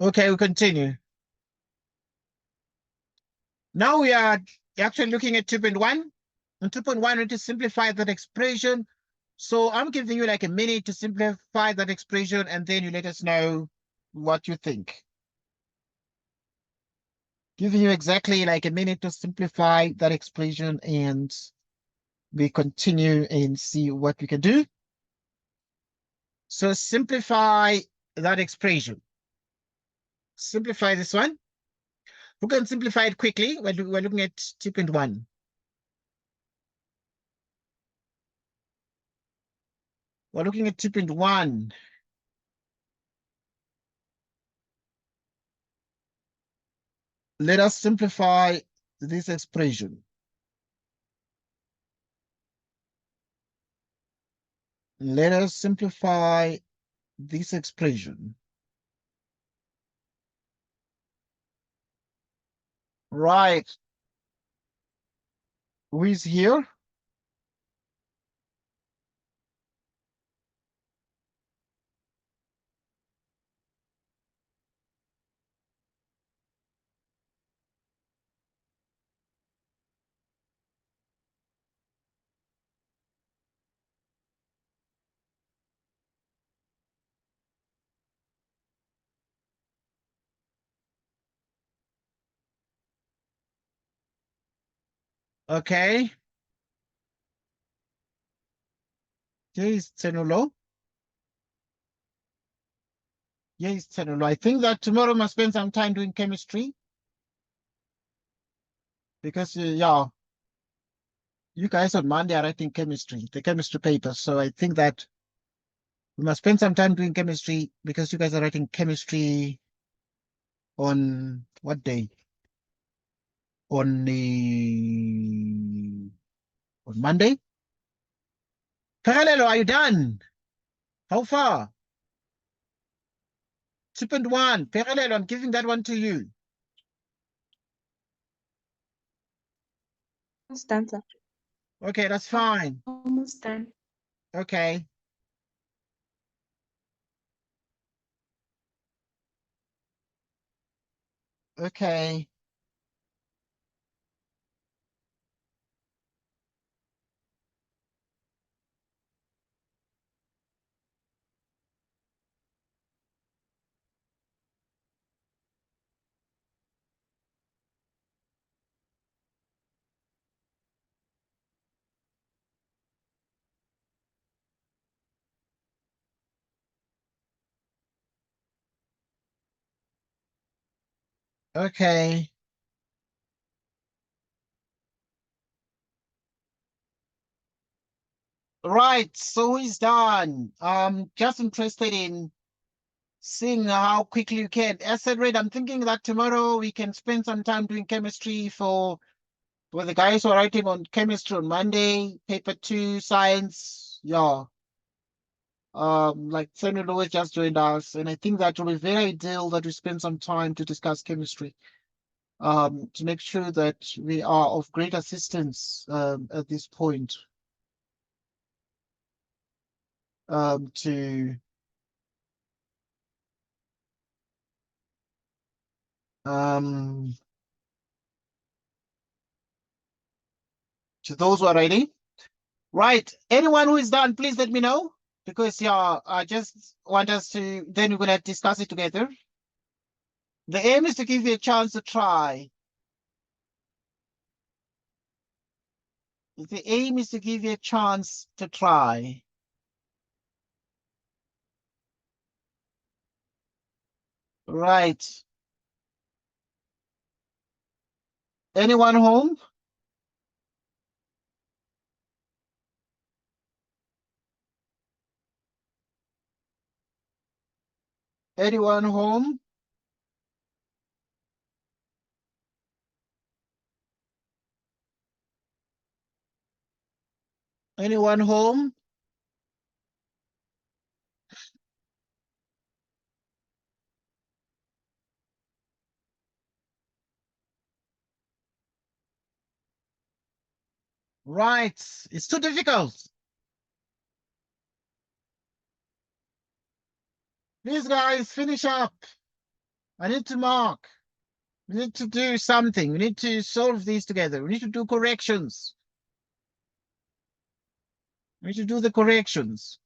Okay, we continue. Now we are actually looking at 2.1. And 2.1, we need to simplify that expression. So I'm giving you like a minute to simplify that expression, and then you let us know what you think. Giving you exactly like a minute to simplify that expression, and we continue and see what we can do. So simplify that expression. Simplify this one. We're going to simplify it quickly. We're looking at 2.1. We're looking at 2.1. Let us simplify this expression. Let us simplify this expression. Right. Who is here? Okay. Here is Tsenulo. Here is Tsenulo. I think that tomorrow must spend some time doing chemistry. Because, yeah, you guys on Monday are writing chemistry, the chemistry paper. So I think that we must spend some time doing chemistry because you guys are writing chemistry on what day? On Monday? Parallel, are you done? How far? 2.1. Parallel, I'm giving that one to you. Almost done, sir. Okay, that's fine. Almost done. Okay. Okay. Okay. Right, so he's done. Just interested in seeing how quickly you can. As I read, I'm thinking that tomorrow we can spend some time doing chemistry for the guys who are writing on chemistry on Monday, paper 2, science. Yeah. Like Samuel always just joined us, and I think that will be very ideal that we spend some time to discuss chemistry. To make sure that we are of great assistance at this point. To those who are ready. Right. Anyone who is done, please let me know. Because yeah, I just want us to, then we're gonna discuss it together. The aim is to give you a chance to try. The aim is to give you a chance to try. Right. Anyone home? Anyone home? Anyone home? Right. It's too difficult. Please, guys, finish up. I need to mark. We need to do something. We need to solve these together. We need to do corrections. We need to do the corrections.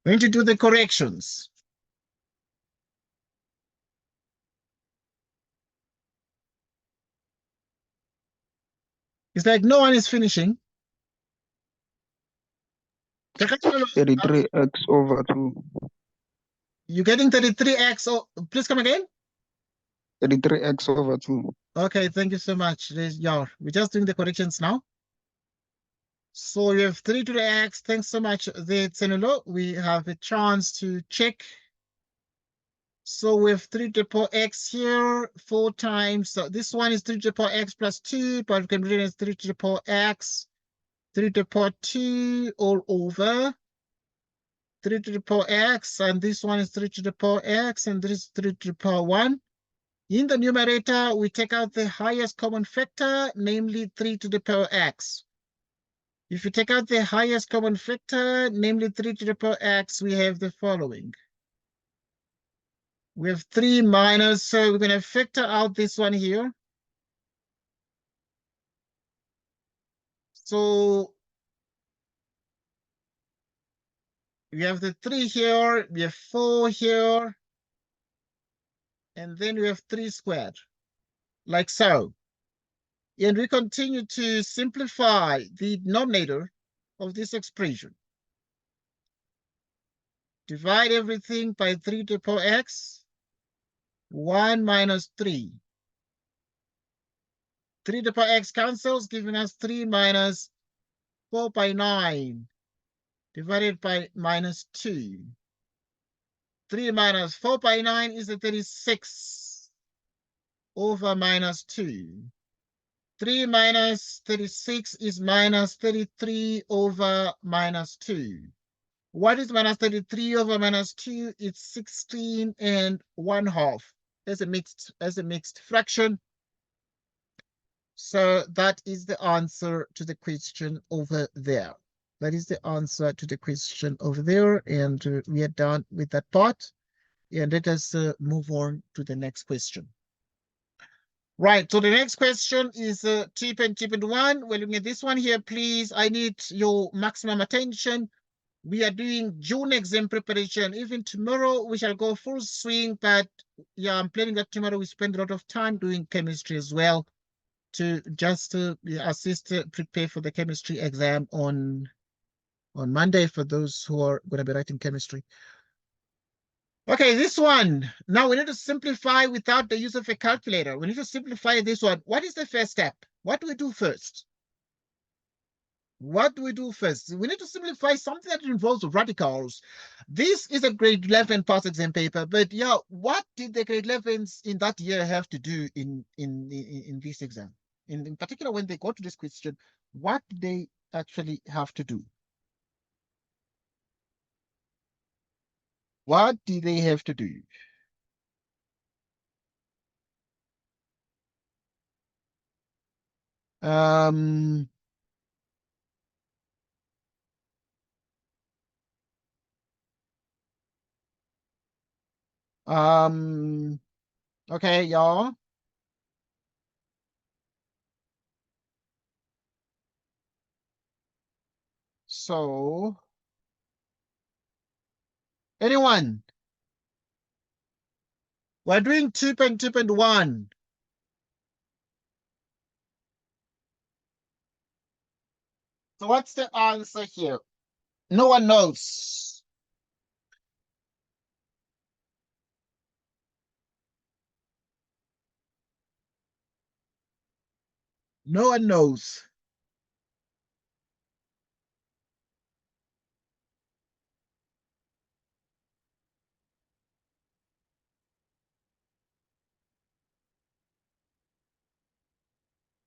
We need to do the corrections. It's like no one is finishing. 33x over 2. You're getting 33x. Oh, please come again. 33x over 2. Okay, thank you so much. Yeah, we're just doing the corrections now. So we have 3 to the x. Thanks so much, the Tsenulo. We have a chance to check. So we have 3 to the power x here, 4 times. So this one is 3 to the power x plus 2, but we can read it as 3 to the power x, 3 to the power 2 all over 3 to the power x, and this one is 3 to the power x, and this is 3 to the power 1. In the numerator, we take out the highest common factor, namely 3 to the power x. If you take out the highest common factor, namely 3 to the power x, we have the following. We have 3 minus, so we're going to factor out this one here. So we have the 3 here, we have 4 here, and then we have 3 squared, like so. And we continue to simplify the denominator of this expression. Divide everything by 3 to the power x. 1 minus 3. 3 to the power x cancels, giving us 3 minus 4 by 9, divided by minus 2. 3 minus 4 by 9 is a 36 over minus 2. 3 minus 36 is minus 33 over minus 2. What is minus 33 over minus 2? It's 16 and 1/2 as a mixed fraction. So that is the answer to the question over there. That is the answer to the question over there. And we are done with that part. And let us move on to the next question. Right, so the next question is tip and 1. We're looking at this one here, please. I need your maximum attention. We are doing June exam preparation. Even tomorrow, we shall go full swing. But yeah, I'm planning that tomorrow we spend a lot of time doing chemistry as well to just assist prepare for the chemistry exam on Monday for those who are going to be writing chemistry. Okay, this one. Now we need to simplify without the use of a calculator. We need to simplify this one. What is the first step? What do we do first? What do we do first? We need to simplify something that involves radicals. This is a grade 11 past exam paper, but yeah, what did the grade 11s in that year have to do in this exam? In particular, when they go to this question, what do they actually have to do? What do they have to do? Okay, y'all. So, anyone? We're doing 2.2.1. So what's the answer here? No one knows. No one knows.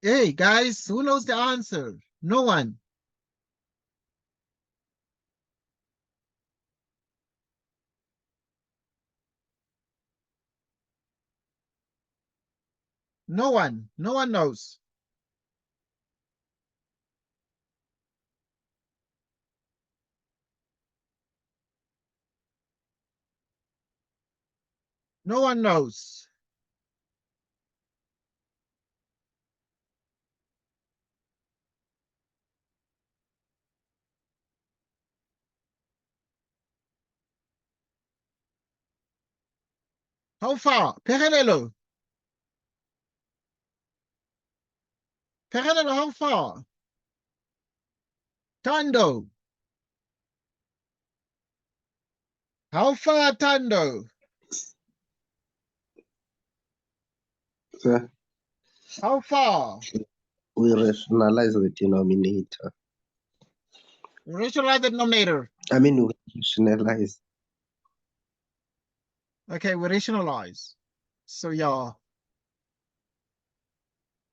Hey, guys, who knows the answer? No one. No one. No one knows. No one knows. How far? Perenello. Perenello, how far? Tando. How far, Tando? Sir, How far? we rationalize the denominator. Rationalize the denominator. I mean, we rationalize. Okay, we rationalize. So yeah.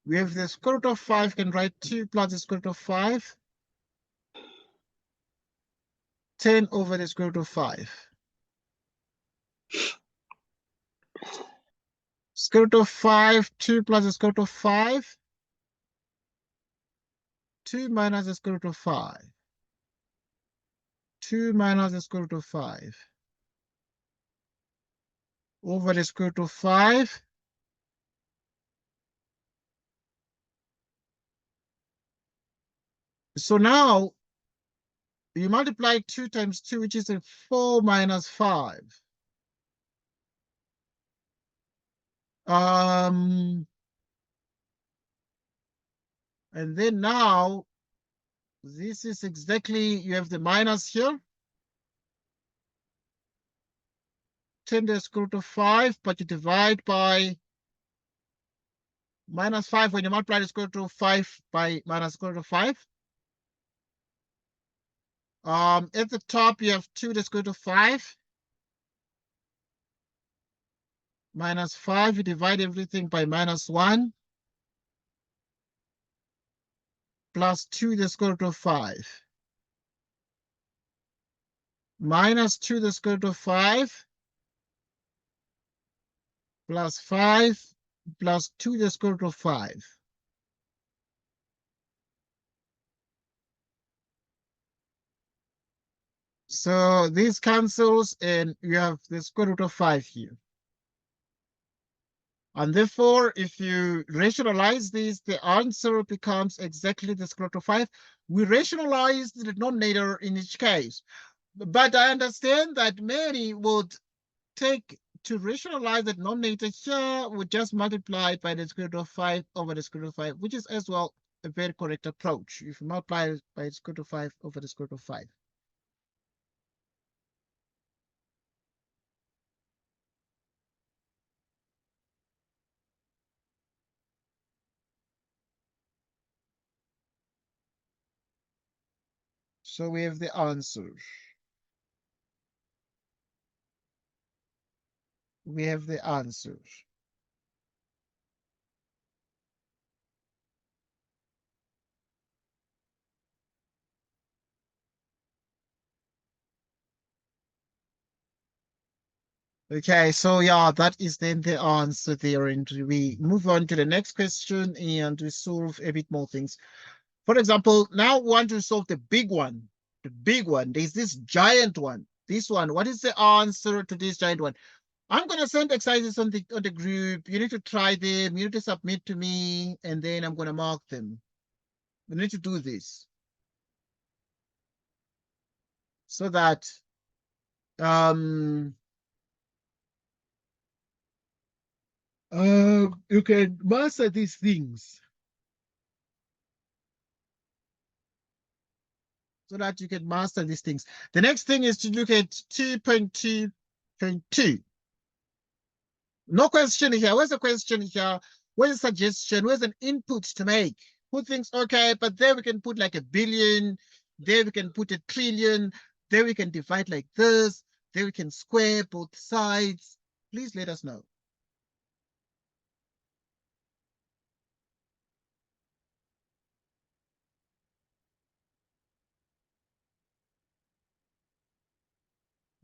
We have the square root of 5, can write 2 plus the square root of 5. 10 over the square root of 5. Square root of 5, 2 plus the square root of 5. 2 minus the square root of 5. 2 minus the square root of 5. Over the square root of 5. So now, you multiply 2 times 2, which is a 4 minus 5. And then now, this is exactly, you have the minus here. 10 to the square root of 5, but you divide by minus 5 when you multiply the square root of 5 by minus square root of 5. At the top, you have 2 to the square root of 5. Minus 5, you divide everything by minus 1. Plus 2 to the square root of 5. Minus 2 to the square root of 5. Plus 5 plus 2 to the square root of 5. So this cancels and you have the square root of 5 here. And therefore, if you rationalize this, the answer becomes exactly the square root of 5. We rationalize the denominator in each case. But I understand that many would take to rationalize the denominator here, would just multiply by the square root of 5 over the square root of 5, which is as well a very correct approach. If you multiply by the square root of 5 over the square root of 5. So we have the answer. We have the answer. Okay, so yeah, that is then the answer there. And we move on to the next question and we solve a bit more things. For example, now we want to solve the big one. The big one. There's this giant one. This one. What is the answer to this giant one? I'm gonna send exercises on the group. You need to try them. You need to submit to me, and then I'm gonna mark them. We need to do this so that you can master these things. So that you can master these things. The next thing is to look at 2.2.2. No question here. Where's the question here? Where's a suggestion? Where's an input to make? Who thinks, okay, but there we can put like a billion, there we can put a trillion, there we can divide like this, there we can square both sides. Please let us know.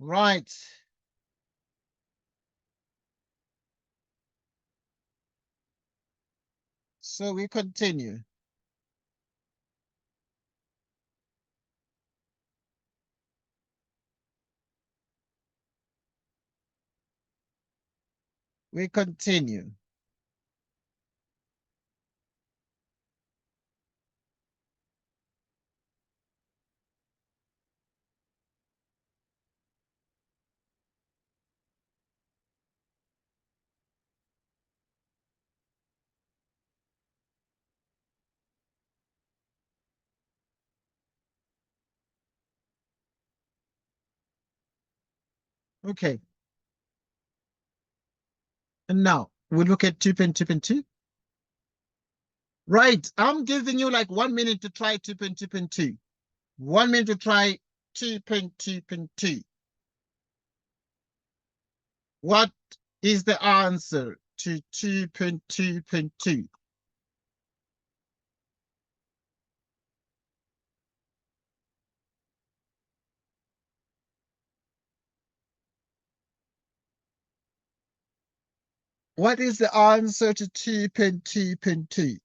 Right. So we continue. We continue. Okay. And now, We look at 2.2.2. Right, I'm giving you like 1 minute to try 2.2.2. 1 minute to try 2.2.2. What is the answer to 2.2.2? What is the answer to 2.2.2?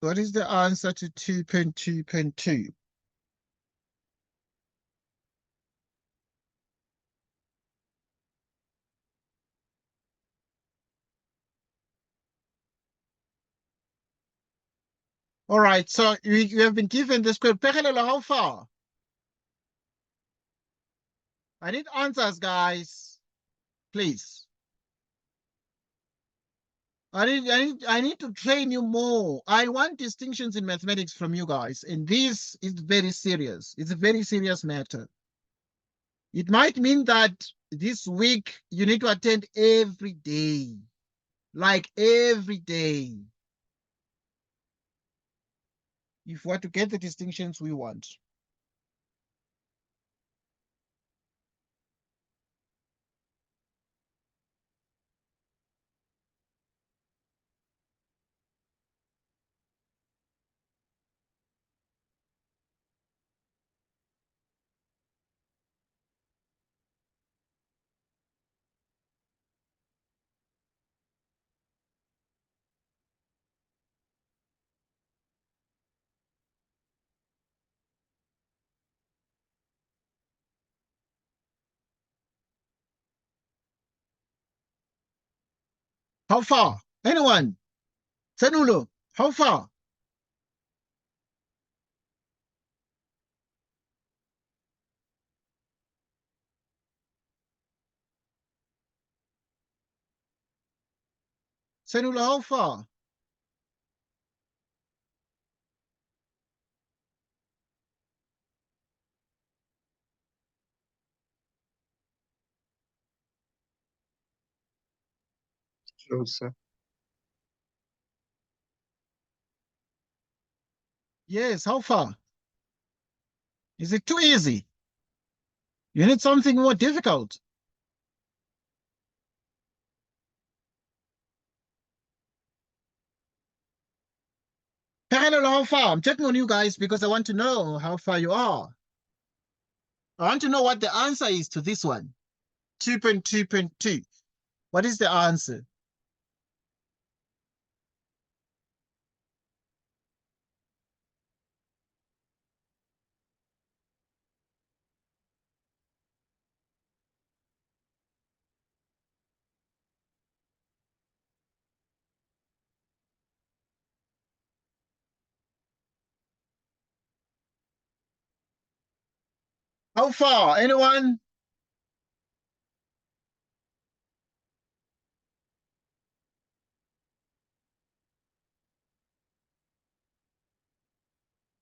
What is the answer to 2.2.2? All right, so you have been given the square. Pegelelo, how far? I need answers, guys. Please. I need to train you more. I want distinctions in mathematics from you guys, and this is very serious. It's a very serious matter. It might mean that this week you need to attend every day, like every day, if we want to get the distinctions we want. How far? Anyone? Sanulo, how far? Sanulo, how far? Closer. Yes, how far? Is it too easy? You need something more difficult. Parallel, how far? I'm checking on you guys because I want to know how far you are. I want to know what the answer is to this one. 2.2.2. What is the answer? How far? Anyone?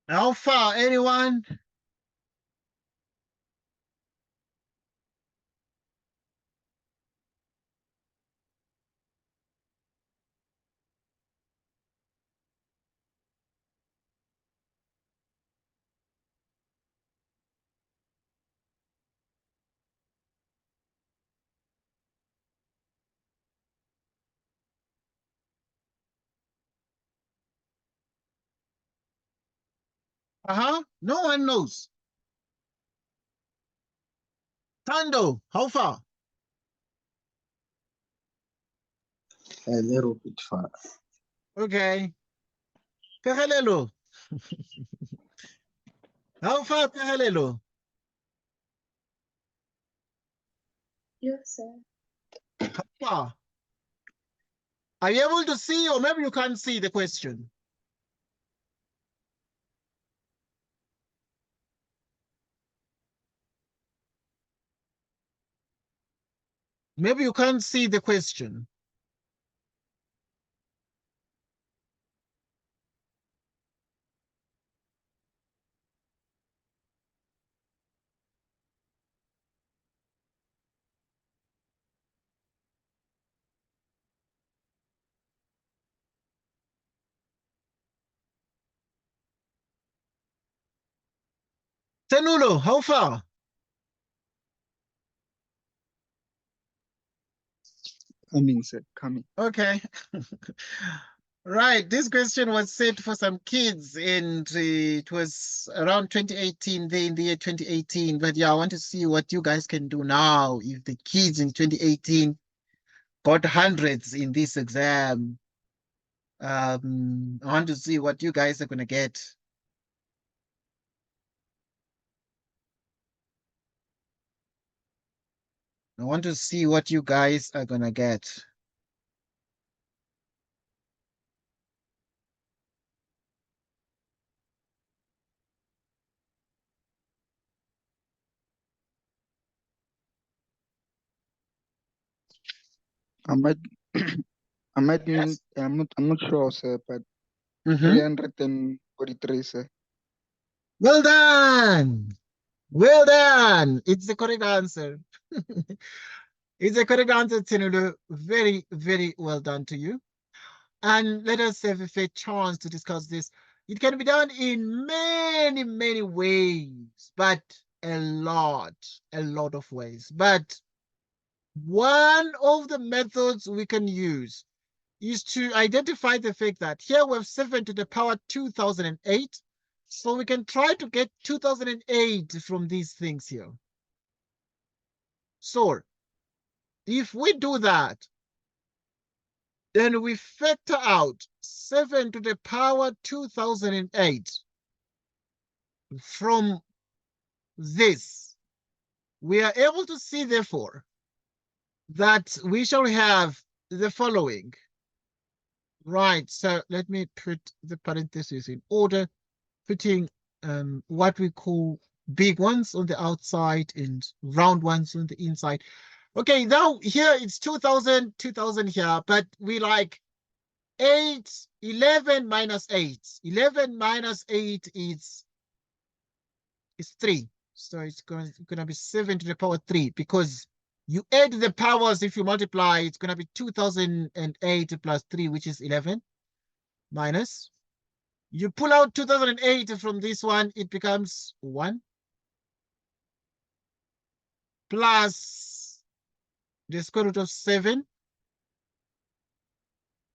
How far? Anyone? Uh-huh. No one knows. Tando, how far? A little bit far. Okay. Pehelelo. How far, Pehelelo? Yes, sir. How far? Are you able to see, or maybe you can't see the question? Maybe you can't see the question. Tenulo, how far? Coming, sir. Coming. Okay. Right, this question was set for some kids and it was around 2018, in the year 2018. But yeah, I want to see what you guys can do now if the kids in 2018 got hundreds in this exam. I want to see what you guys are going to get. I want to see what you guys are going to get. I might, I might Yes. I'm not sure, sir, but Mhm. 343, sir. Well done. Well done. It's the correct answer. It's the correct answer, Tenulu. Very, very well done to you. And let us have a fair chance to discuss this. It can be done in many, many ways, but a lot of ways. But one of the methods we can use is to identify the fact that here we have 7 to the power 2008. So we can try to get 2008 from these things here. So if we do that, then we factor out 7 to the power 2008 from this. We are able to see, therefore, that we shall have the following. Right, so let me put the parentheses in order, putting what we call big ones on the outside and round ones on the inside. Okay, now here it's 2000 here, but we like 8, 11 minus 8. 11 minus 8 is 3. So it's going to be 7 to the power 3 because you add the powers. If you multiply, it's going to be 2008 plus 3, which is 11 minus. You pull out 2008 from this one, it becomes 1 plus the square root of 7,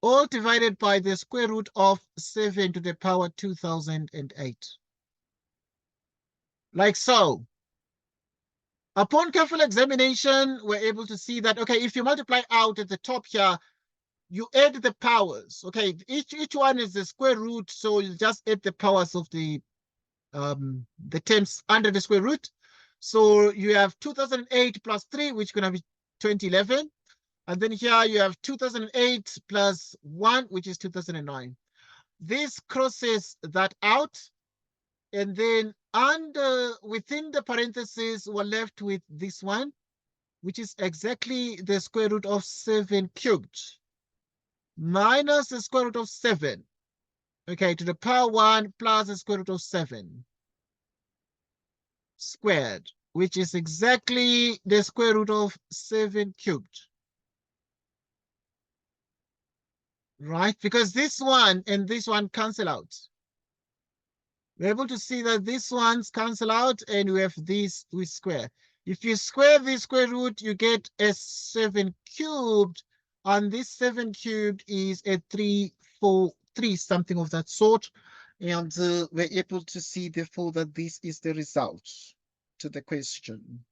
all divided by the square root of 7 to the power 2008. Like so. Upon careful examination, we're able to see that, okay, if you multiply out at the top here, you add the powers. Okay, each one is the square root, so you just add the powers of the terms under the square root. So you have 2008 plus 3, which is going to be 2011. And then here you have 2008 plus 1, which is 2009. This crosses that out. And then within the parentheses, we're left with this one, which is exactly the square root of 7 cubed minus the square root of 7. Okay, to the power 1 plus the square root of 7 squared, which is exactly the square root of 7 cubed. Right? Because this one and this one cancel out. We're able to see that these ones cancel out and we have this with square. If you square this square root, you get a 7 cubed, and this 7 cubed is a 3, 4, 3, something of that sort. And we're able to see, therefore, that this is the result to the question.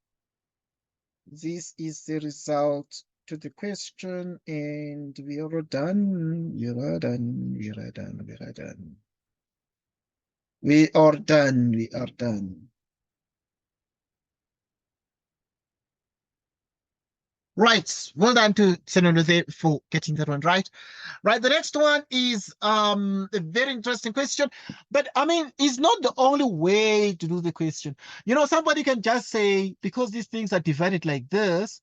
This is the result to the question, and we are done. We are done. We are done. We are done. We are done. We are done. Right. Well done to Senoluthe for getting that one right. Right. The next one is a very interesting question, but I mean, it's not the only way to do the question. You know, somebody can just say, because these things are divided like this,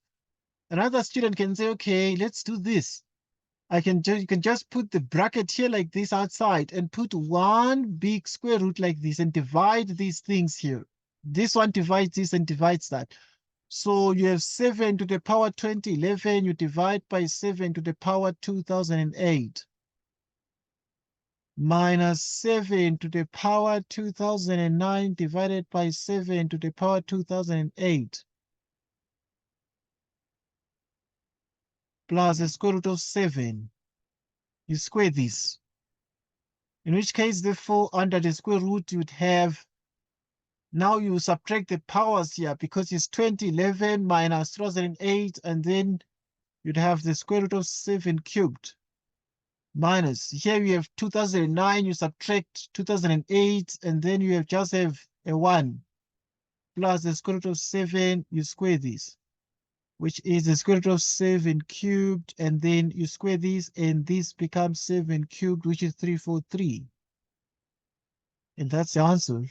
another student can say, okay, let's do this. You can just put the bracket here like this outside and put one big square root like this and divide these things here. This one divides this and divides that. So you have 7 to the power 2011, you divide by 7 to the power 2008. minus 7 to the power 2009 divided by 7 to the power 2008 plus the square root of 7. You square this. In which case, therefore, under the square root, you'd have, now you subtract the powers here because it's 2011 minus 2008, and then you'd have the square root of 7 cubed. Minus, here you have 2009, you subtract 2008, and then you just have a 1 plus the square root of 7, you square this, which is the square root of 7 cubed, and then you square this, and this becomes 7 cubed, which is 343. And that's the answer.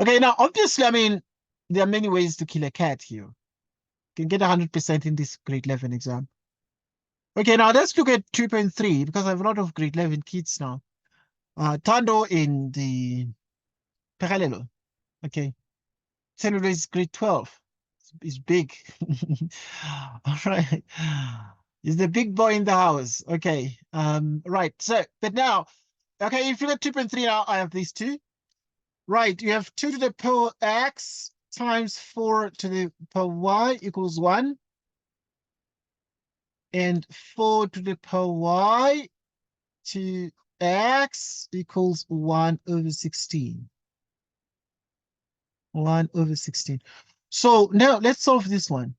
Okay, now, obviously, I mean, there are many ways to kill a cat here. You can get 100% in this grade 11 exam. Okay, now let's look at 2.3 because I have a lot of grade 11 kids now. Tando in the Parallelo. Okay. Senator is grade 12. It's big. All right. He's the big boy in the house. Okay. Right. So, but now, okay, if you look at 2.3 now, I have these two. Right. You have 2 to the power x times 4 to the power y equals 1. And 4 to the power y to x equals 1 over 16. 1 over 16. So now let's solve this one.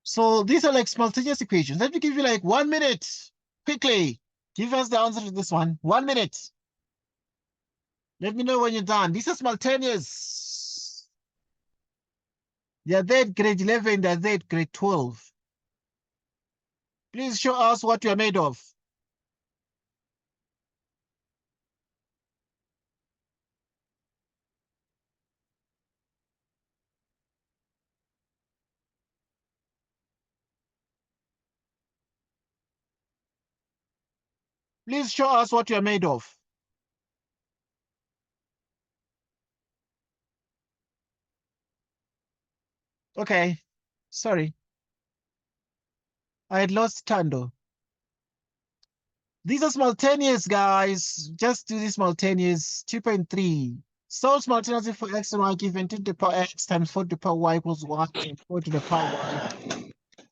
So these are like simultaneous equations. Let me give you like 1 minute. Quickly, give us the answer to this one. 1 minute. Let me know when you're done. These are simultaneous. They're there at grade 11, they're there at grade 12. Please show us what you are made of. Please show us what you are made of. Okay, sorry. I had lost Tando. These are simultaneous, guys. Just do this simultaneous. 2.3. Solve simultaneously for x and y given 2 to the power x times 4 to the power y equals 1 and 4 to the power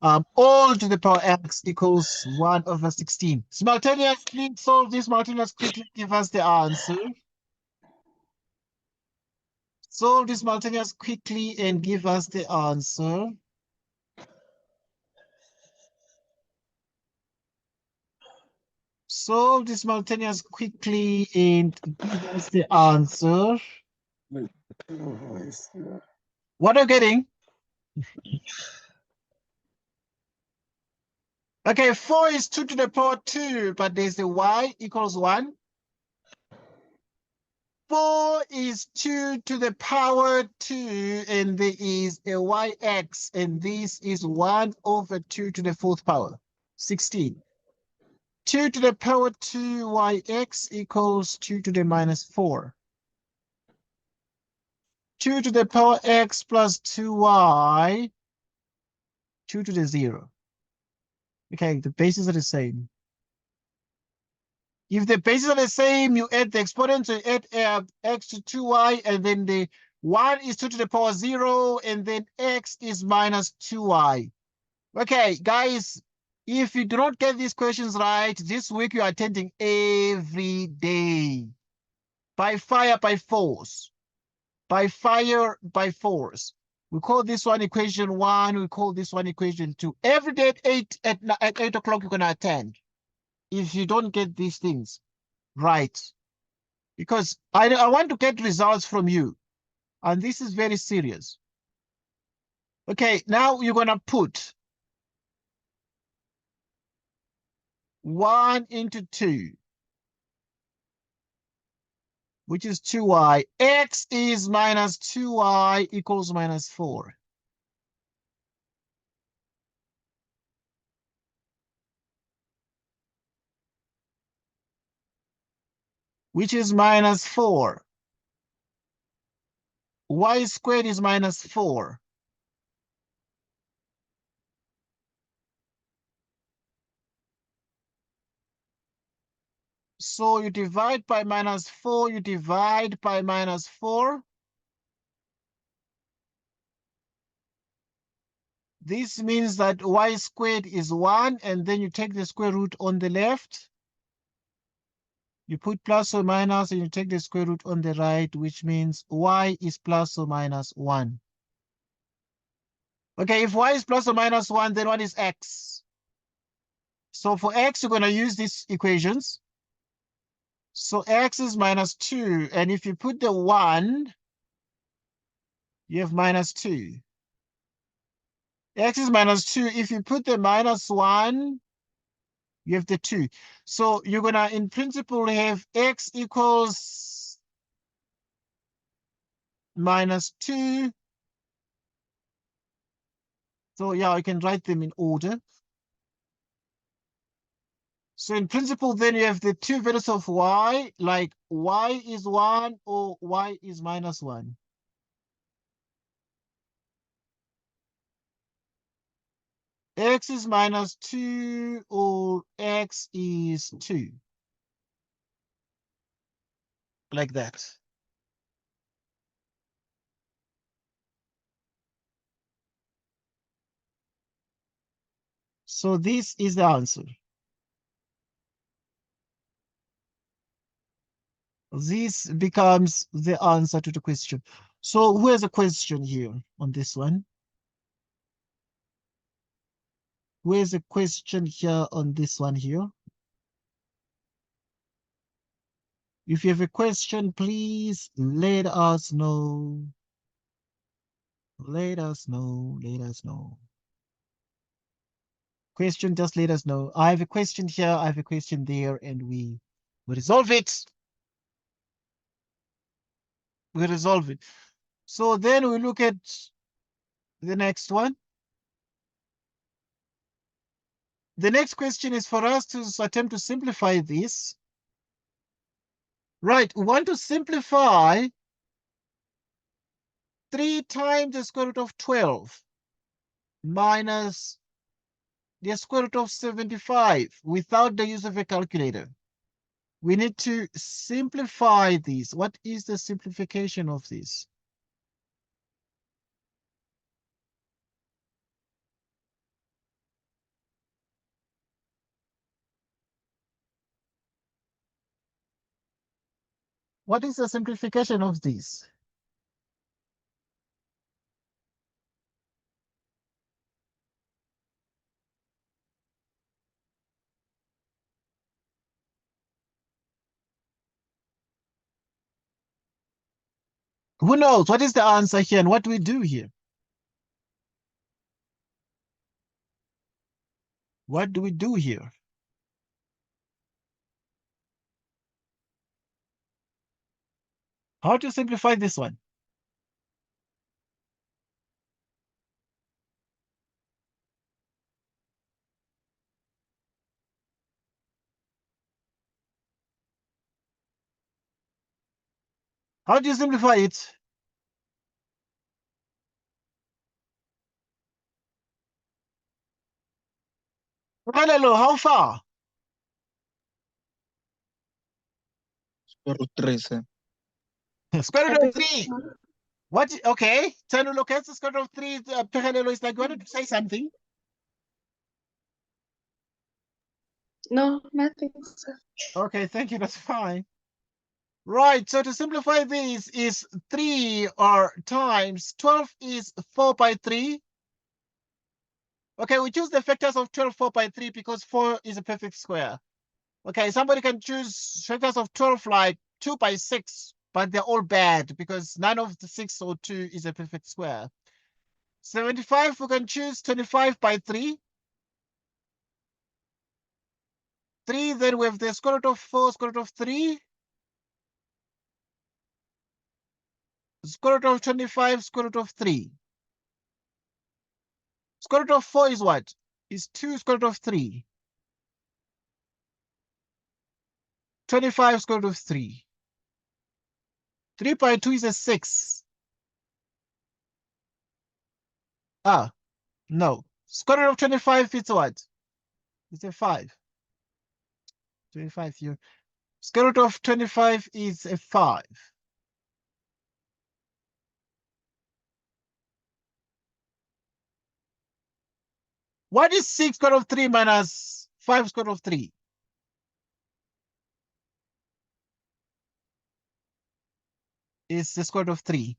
y. All to the power x equals 1 over 16. Simultaneously solve this simultaneously, quickly give us the answer. Solve this simultaneous quickly and give us the answer. Solve this simultaneous quickly and give us the answer. What are you getting? Okay, 4 is 2 to the power 2, but there's a y equals 1. 4 is 2 to the power 2, and there is a yx, and this is 1 over 2 to the 4th power, 16. 2 to the power 2 yx equals 2 to the minus 4. 2 to the power x plus 2y, 2 to the 0. Okay, the bases are the same. If the bases are the same, you add the exponent, so you add x to 2y, and then the 1 is 2 to the power 0, and then x is minus 2y. Okay, guys, if you do not get these questions right, this week you are attending every day. By fire, by force. By fire, by force. We call this one equation 1, we call this one equation 2. Every day at 8 o'clock, you're going to attend. If you don't get these things right, because I want to get results from you, and this is very serious. Okay, now you're going to put 1 into 2, which is 2y. X is minus 2y equals minus 4. Which is minus 4. Y squared is minus 4. So you divide by minus 4, you divide by minus 4. This means that y squared is 1, and then you take the square root on the left. You put plus or minus, and you take the square root on the right, which means y is plus or minus 1. Okay, if y is plus or minus 1, then what is x? So for x, you're going to use these equations. So x is minus 2, and if you put the 1, you have minus 2. X is minus 2. If you put the minus 1, you have the 2. So you're going to, in principle, have x equals minus 2. So yeah, I can write them in order. So in principle, then you have the two values of y, like y is 1 or y is minus 1. X is minus 2 or x is 2. Like that. So this is the answer. This becomes the answer to the question. So who has a question here on this one? Who has a question here on this one here? If you have a question, please let us know. Let us know. Let us know. Question, just let us know. I have a question here, I have a question there, and we resolve it. We resolve it. So then we look at the next one. The next question is for us to attempt to simplify this. Right, we want to simplify 3 times the square root of 12 minus the square root of 75 without the use of a calculator. We need to simplify this. What is the simplification of this? What is the simplification of this? Who knows? What is the answer here and what do we do here? What do we do here? How to simplify this one? How do you simplify it? Hello, how far? Square root 3, sir. Square root of 3. What? Okay. Tanu, look at the square root of 3. Pehelelo is like, you wanted to say something? No, nothing, sir. Okay, thank you. That's fine. Right. So to simplify this is 3 or times 12 is 4 by 3. Okay, we choose the factors of 12, 4 by 3 because 4 is a perfect square. Okay, somebody can choose factors of 12 like 2 by 6, but they're all bad because none of the 6 or 2 is a perfect square. 75, we can choose 25 by 3. 3, then we have the square root of 4, square root of 3. Square root of 25, square root of 3. Square root of 4 is what? Is 2 square root of 3. 25 square root of 3. 3 by 2 is a 6. Ah, no. Square root of 25 is what? It's a 5. 25 here. Square root of 25 is a 5. What is 6 square root of 3 minus 5 square root of 3? It's the square root of 3.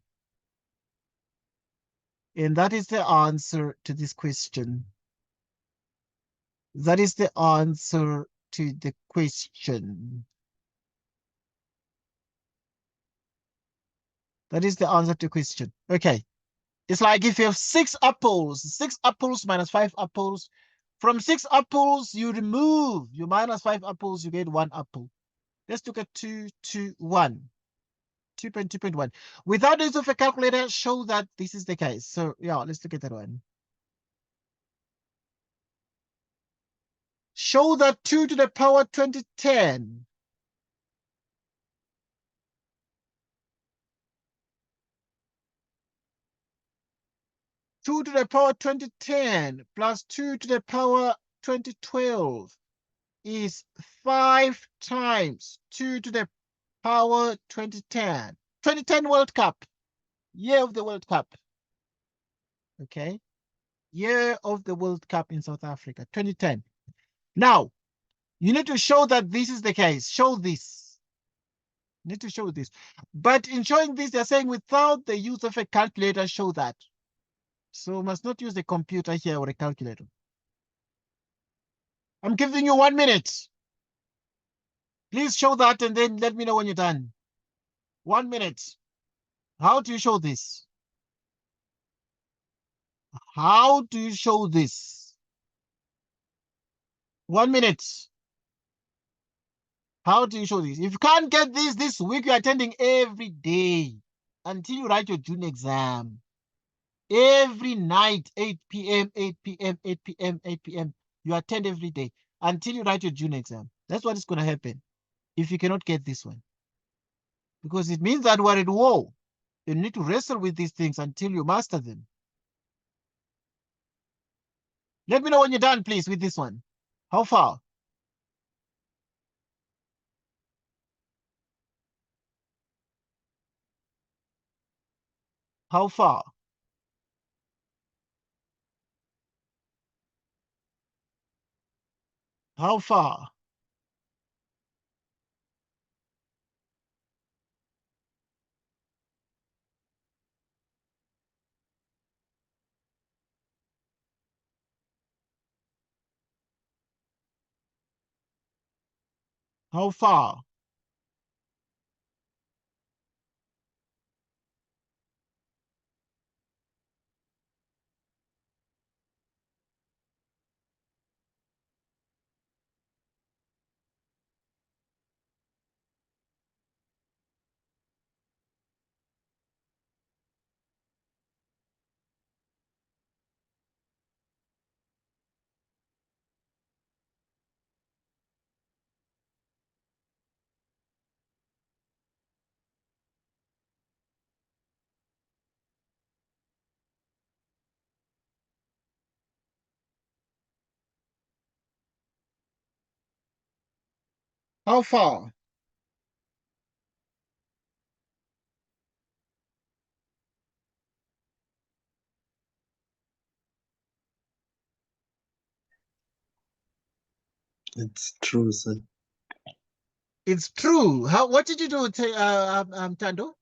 And that is the answer to this question. That is the answer to the question. That is the answer to the question. Okay. It's like if you have 6 apples minus 5 apples. From 6 apples, you remove, you minus 5 apples, you get 1 apple. Let's look at 2, 2, 1. 2.2.1. Without the use of a calculator, show that this is the case. So yeah, let's look at that one. Show that 2 to the power 2010. Two to the power 2010 plus 2 to the power 2012 is 5 times 2 to the power 2010. 2010 World Cup. Year of the World Cup. Okay. Year of the World Cup in South Africa. 2010. Now, you need to show that this is the case. Show this. You need to show this. But in showing this, they're saying without the use of a calculator, show that. So must not use a computer here or a calculator. I'm giving you 1 minute. Please show that and then let me know when you're done. 1 minute. How do you show this? How do you show this? 1 minute. How do you show this? If you can't get this week, you're attending every day until you write your June exam. Every night, 8 p.m., 8 p.m., 8 p.m., 8 p.m. You attend every day until you write your June exam. That's what is going to happen if you cannot get this one. Because it means that we're at war. You need to wrestle with these things until you master them. Let me know when you're done, please, with this one. How far? How far? How far? How far? How far? It's true, sir. It's true. What did you do, Tando?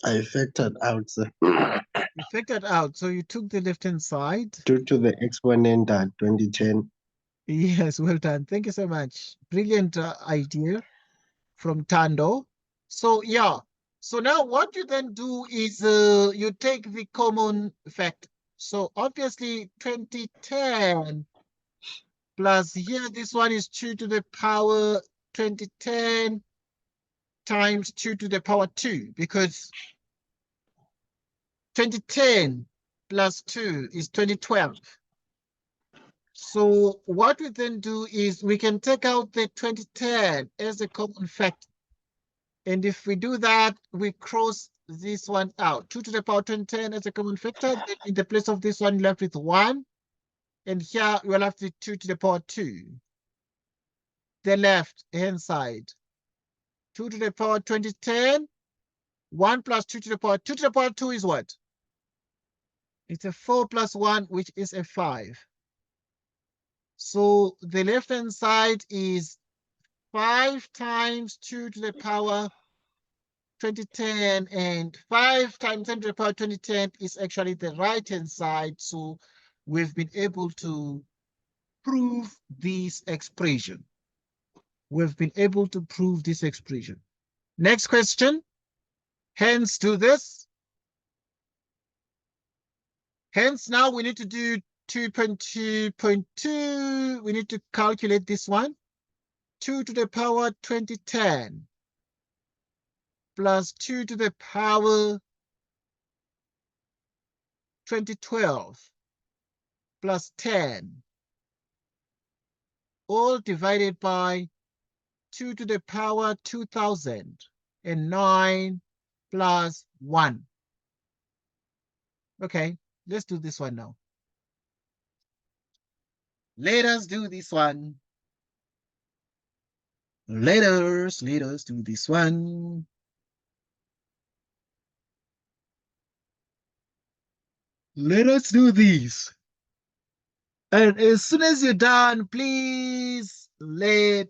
I factored out, sir. You factored out. So you took the left-hand side. Due to the exponent at 2010. Yes, well done. Thank you so much. Brilliant idea from Tando. So yeah. So now what you then do is you take the common factor. So obviously 2010 plus here, this one is 2 to the power 2010 times 2 to the power 2, because 2010 plus 2 is 2012. So what we then do is we can take out the 2010 as a common factor. And if we do that, we cross this one out. 2 to the power 2010 as a common factor. Then in the place of this one, left with 1. And here we'll have the 2 to the power 2. The left hand side. 2 to the power 2010. 1 plus 2 to the power 2 to the power 2 is what? It's a 4 plus 1, which is a 5. So the left hand side is 5 times 2 to the power 2010, and 5 times 10 to the power 2010 is actually the right hand side. So we've been able to prove this expression. We've been able to prove this expression. Next question. Hence do this. Hence now we need to do 2.2.2. We need to calculate this one. 2 to the power 2010 plus 2 to the power 2012 plus 10, all divided by 2 to the power 2009 plus 1. Okay, let's do this one now. Let us do this one. Let us do this one. Let us do this. And as soon as you're done, please let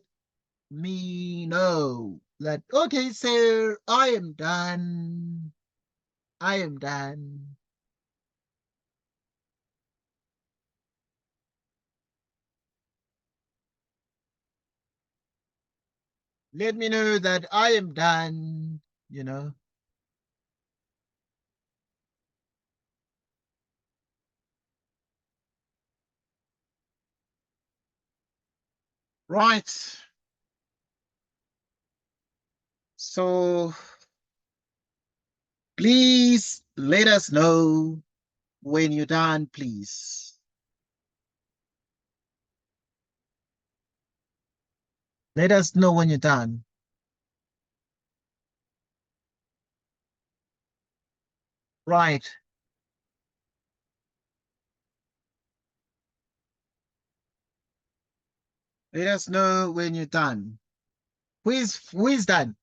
me know that, okay, sir, I am done. I am done. Let me know that I am done, you know. Right. So please let us know when you're done, please. Let us know when you're done. Right. Let us know when you're done. Who is done?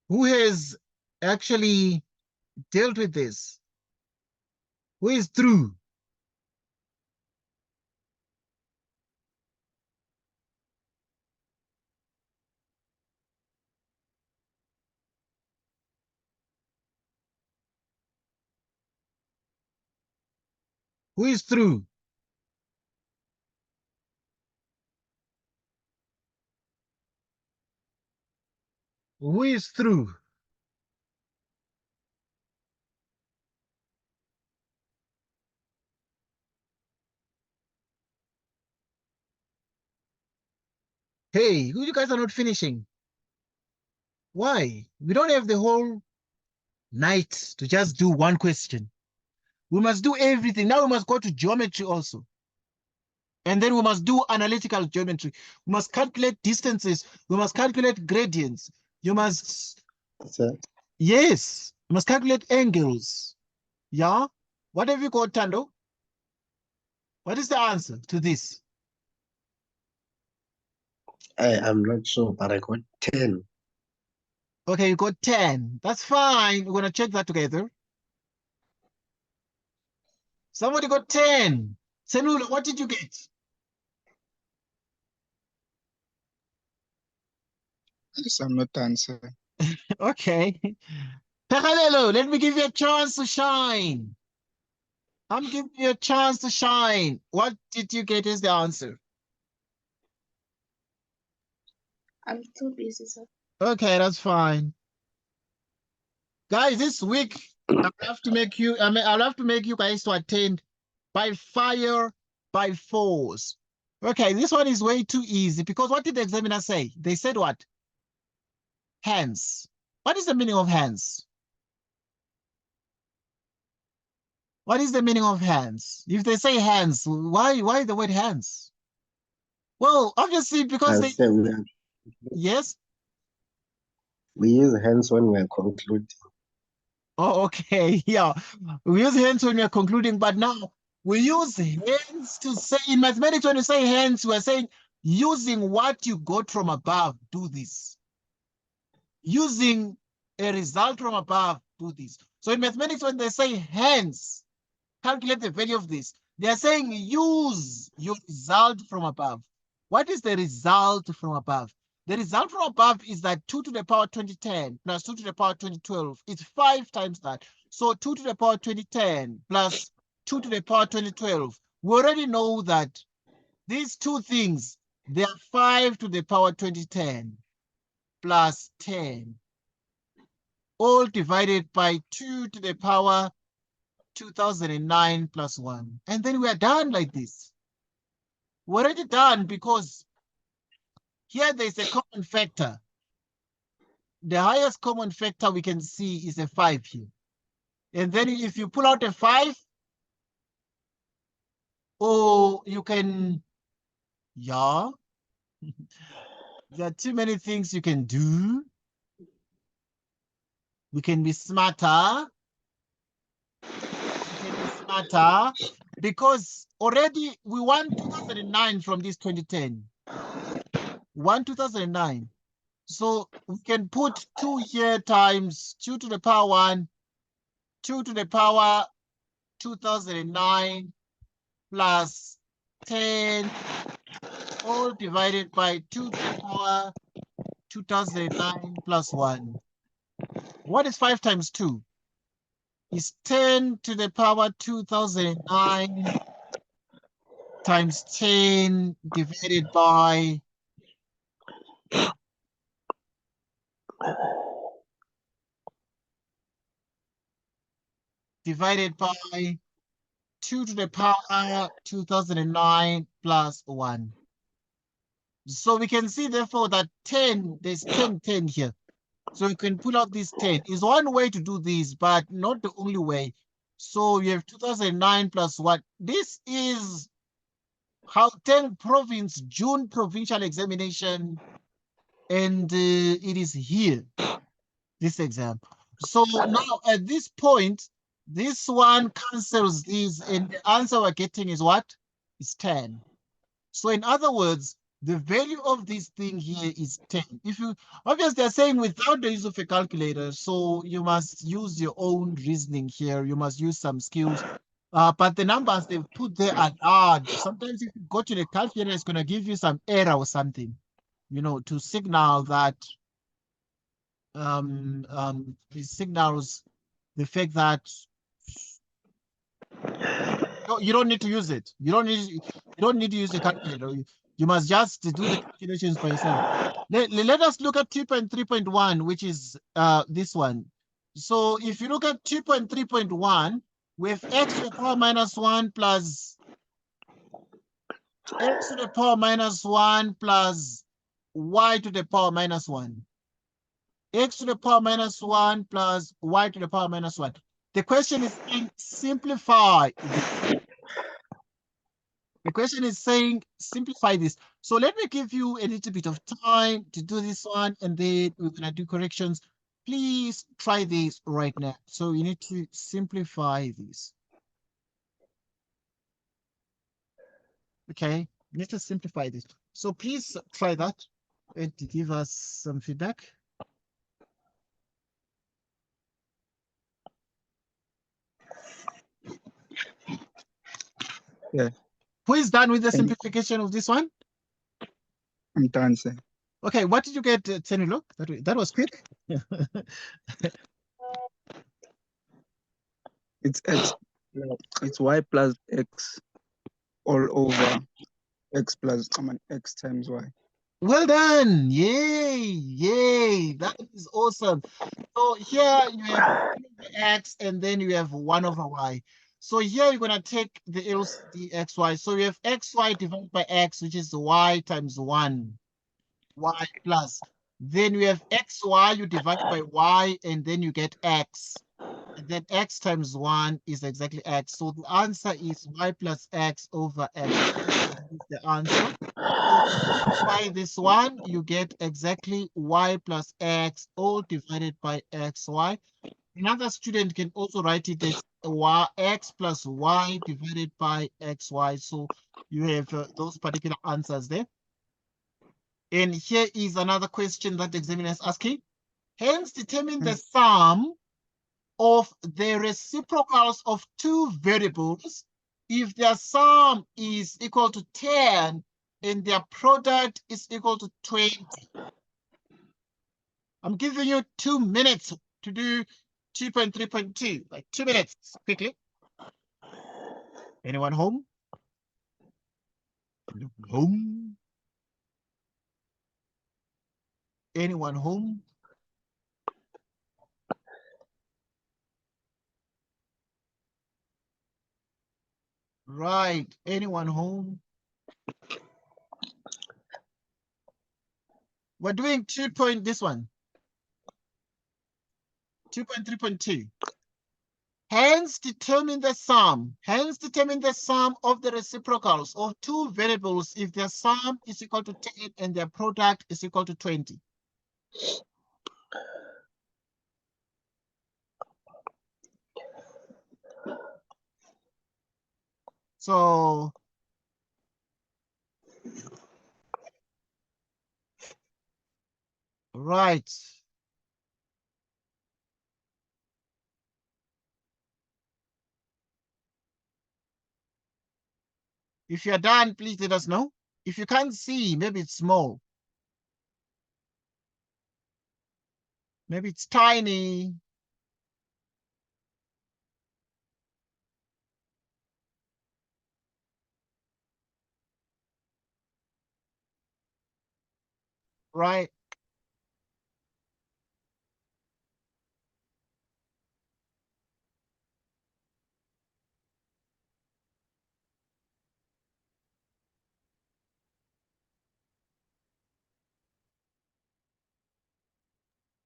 Who has actually dealt with this? Who is through? Who is through? Who is through? Hey, you guys are not finishing. Why? We don't have the whole night to just do one question. We must do everything. Now we must go to geometry also. And then we must do analytical geometry. We must calculate distances. We must calculate gradients. You must... Sir, Yes. You must calculate angles. Yeah? What have you got, Tando? What is the answer to this? I'm not sure, but I got 10. Okay, you got 10. That's fine. We're going to check that together. Somebody got 10. Senula, what did you get? Yes, I'm not answering. Okay. Pekalelo, let me give you a chance to shine. I'm giving you a chance to shine. What did you get as the answer? I'm too busy, sir. Okay, that's fine. Guys, this week I'll have to make you guys to attend by fire, by force. Okay, this one is way too easy because what did the examiner say? They said what? Hands. What is the meaning of hands? What is the meaning of hands? If they say hands, why the word hands? Well, obviously because they... Say Yes? we use hands when we're concluding. Oh, okay. Yeah. We use hands when we're concluding, but now We use hence to say, in mathematics, when you say hence, we're saying using what you got from above, do this. Using a result from above, do this. So in mathematics, when they say hence, calculate the value of this, they are saying use your result from above. What is the result from above? The result from above is that 2 to the power 2010 plus 2 to the power 2012. It's 5 times that. So 2 to the power 2010 plus 2 to the power 2012. We already know that these two things, they are 5 to the power 2010 plus 10, all divided by 2 to the power 2009 plus 1. And then we are done like this. We're already done because here there's a common factor. The highest common factor we can see is a 5 here. And then if you pull out a 5, or you can, yeah, there are too many things you can do. We can be smarter. Because already we want 2009 from this 2010. 2009. So we can put 2 here times 2 to the power 1, 2 to the power 2009 plus 10, all divided by 2 to the power 2009 plus 1. What is 5 times 2? Is 10 to the power 2009 times 10 divided by divided by 2 to the power 2009 plus 1. So we can see therefore that 10, there's 10 here. So you can pull out this 10. Is one way to do this, but not the only way. So you have 2009 plus 1. This is Gauteng province June provincial examination, and it is here, this exam. So now at this point, this one cancels these, and the answer we're getting is what? Is 10. So in other words, the value of this thing here is 10. If you, obviously they're saying without the use of a calculator, so you must use your own reasoning here. You must use some skills. But the numbers they've put there are large. Sometimes if you go to the calculator, it's going to give you some error or something, you know, to signal that it signals the fact that you don't need to use it. You don't need to use the calculator. You must just do the calculations by yourself. Let us look at 2.3.1, which is this one. So if you look at 2.3.1, we have x to the power minus 1 plus x to the power minus 1 plus y to the power minus 1. X to the power minus 1 plus y to the power minus 1. The question is saying simplify this. The question is saying simplify this. So let me give you a little bit of time to do this one, and then we're going to do corrections. Please try this right now. So you need to simplify this. Okay, you need to simplify this. So please try that and give us some feedback. Yeah. Who is done with the simplification of this one? I'm done, sir. Okay, what did you get, Tenilo? That was quick. It's x. It's y plus x all over x plus x times y. Well done. Yay. Yay. That is awesome. So here you have x and then you have 1 over y. So here you're going to take the LCD xy. So you have xy divided by x, which is y times 1. Y plus. Then you have xy, you divide by y, and then you get x. And then x times 1 is exactly x. So the answer is y plus x over x. That is the answer. So by this one, you get exactly y plus x all divided by xy. Another student can also write it as y, x plus y divided by xy. So you have those particular answers there. And here is another question that the examiner is asking. Hence, determine the sum of the reciprocals of two variables if their sum is equal to 10 and their product is equal to 20. I'm giving you 2 minutes to do 2.3.2, like 2 minutes, quickly. Anyone home? Home? Anyone home? Right, anyone home? We're doing this one. 2.3.2. Hence determine the sum. Hence determine the sum of the reciprocals of two variables if their sum is equal to 10 and their product is equal to 20. So right. If you're done, please let us know. If you can't see, maybe it's small. Maybe it's tiny. Right.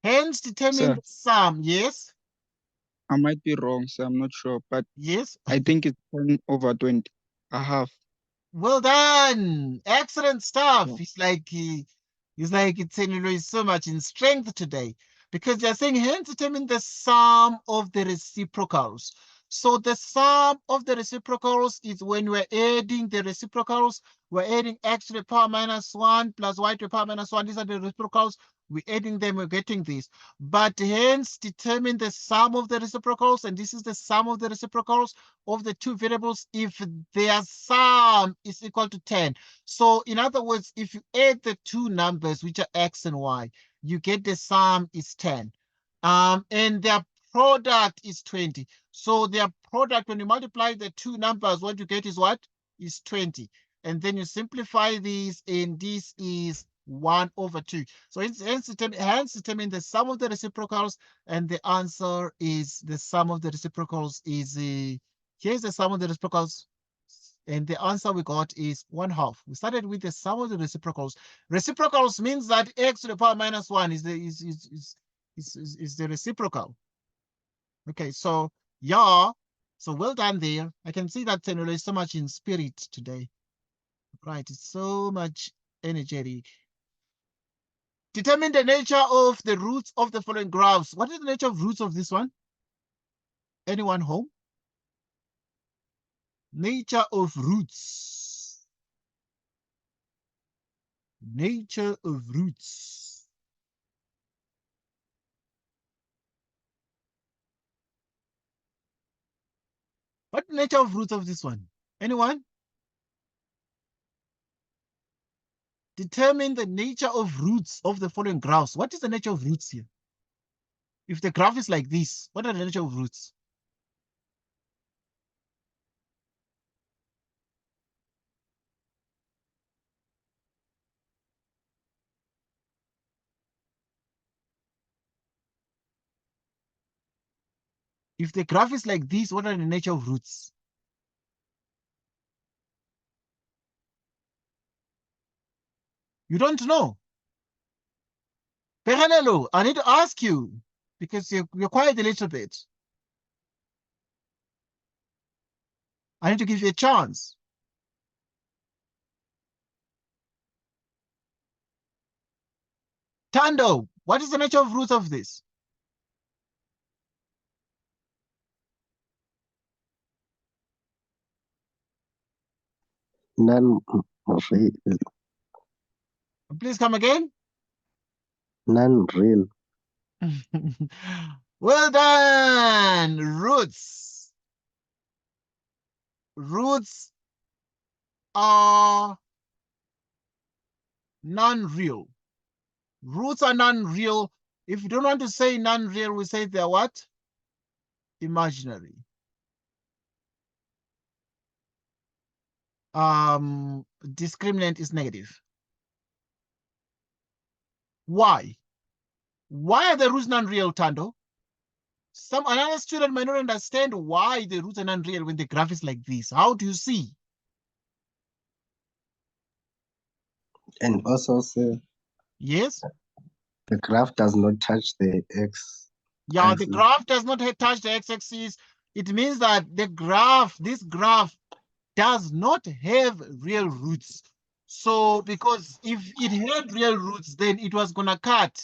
Hence determine Sir. the sum. Yes. I might be wrong, so I'm not sure, but Yes. I think it's 10 over 20. A half. Well done. Excellent stuff. Yeah. It's like it's saying so much in strength today because they're saying hence determine the sum of the reciprocals. So the sum of the reciprocals is when we're adding the reciprocals, we're adding x to the power minus 1 plus y to the power minus 1. These are the reciprocals. We're adding them, we're getting this. But hence determine the sum of the reciprocals, and this is the sum of the reciprocals of the two variables if their sum is equal to 10. So in other words, if you add the two numbers, which are x and y, you get the sum is 10. And their product is 20. So their product, when you multiply the two numbers, what you get is what? Is 20. And then you simplify these, and this is 1 over 2. So hence determine the sum of the reciprocals, and the answer is the sum of the reciprocals is here's the sum of the reciprocals, and the answer we got is 1/2. We started with the sum of the reciprocals. Reciprocals means that x to the power minus 1 is the reciprocal. Okay, so yeah, so well done there. I can see that Tenolo is so much in spirit today. Right, it's so much energetic. Determine the nature of the roots of the following graphs. What is the nature of roots of this one? Anyone home? Nature of roots. Nature of roots. What nature of roots of this one? Anyone? Determine the nature of roots of the following graphs. What is the nature of roots here? If the graph is like this, what are the nature of roots? If the graph is like this, what are the nature of roots? You don't know. Pehanelo, I need to ask you because you're quiet a little bit. I need to give you a chance. Tando, what is the nature of roots of this? Non-real. Please come again. Non-real. Well done. Roots. Roots are non-real. Roots are non-real. If you don't want to say non-real, we say they're what? Imaginary. Discriminant is negative. Why? Why are the roots non-real, Tando? Another student might not understand why the roots are non-real when the graph is like this. How do you see? And also, sir, Yes? the graph does not touch the x. Yeah, the axis. graph does not touch the x-axis. It means that this graph does not have real roots. So, because if it had real roots, then it was gonna cut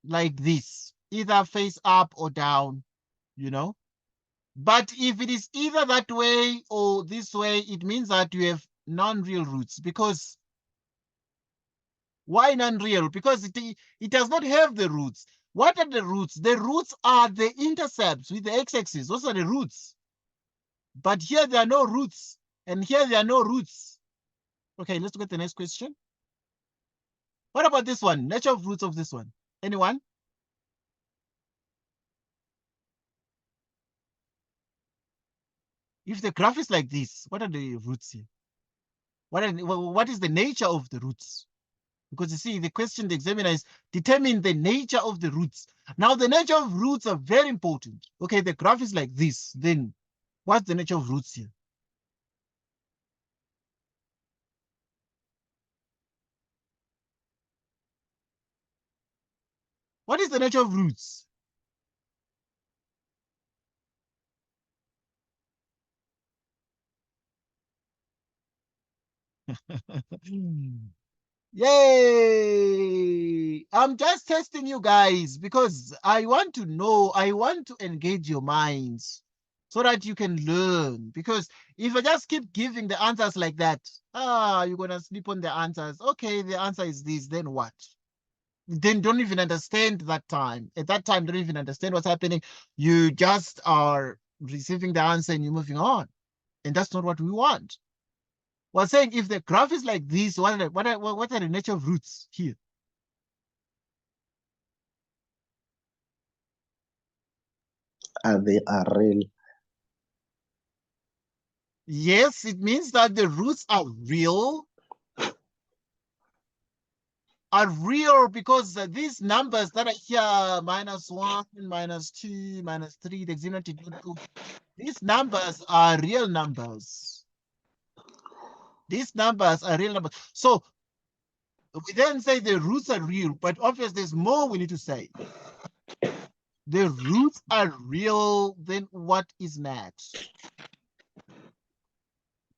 like this, either face up or down, you know? But if it is either that way or this way, it means that you have non-real roots. Because why non-real? Because it does not have the roots. What are the roots? The roots are the intercepts with the x-axis. Those are the roots. But here there are no roots. And here there are no roots. Okay, let's look at the next question. What about this one? Nature of roots of this one. Anyone? If the graph is like this, what are the roots here? What is the nature of the roots? Because you see, the question the examiner is determine the nature of the roots. Now, the nature of roots are very important. Okay, the graph is like this. Then what's the nature of roots here? What is the nature of roots? Yay! I'm just testing you guys because I want to know, I want to engage your minds so that you can learn. Because if I just keep giving the answers like that, you're going to sleep on the answers. Okay, the answer is this, then what? Then don't even understand that time. At that time, don't even understand what's happening. You just are receiving the answer and you're moving on. And that's not what we want. We're saying if the graph is like this, what are the nature of roots here? They are real. Yes, it means that the roots are real. Because these numbers that are here, -1, -2, -3, the examiner did not do. These numbers are real numbers. These numbers are real numbers. So we then say the roots are real, but obviously there's more we need to say. The roots are real, then what is next?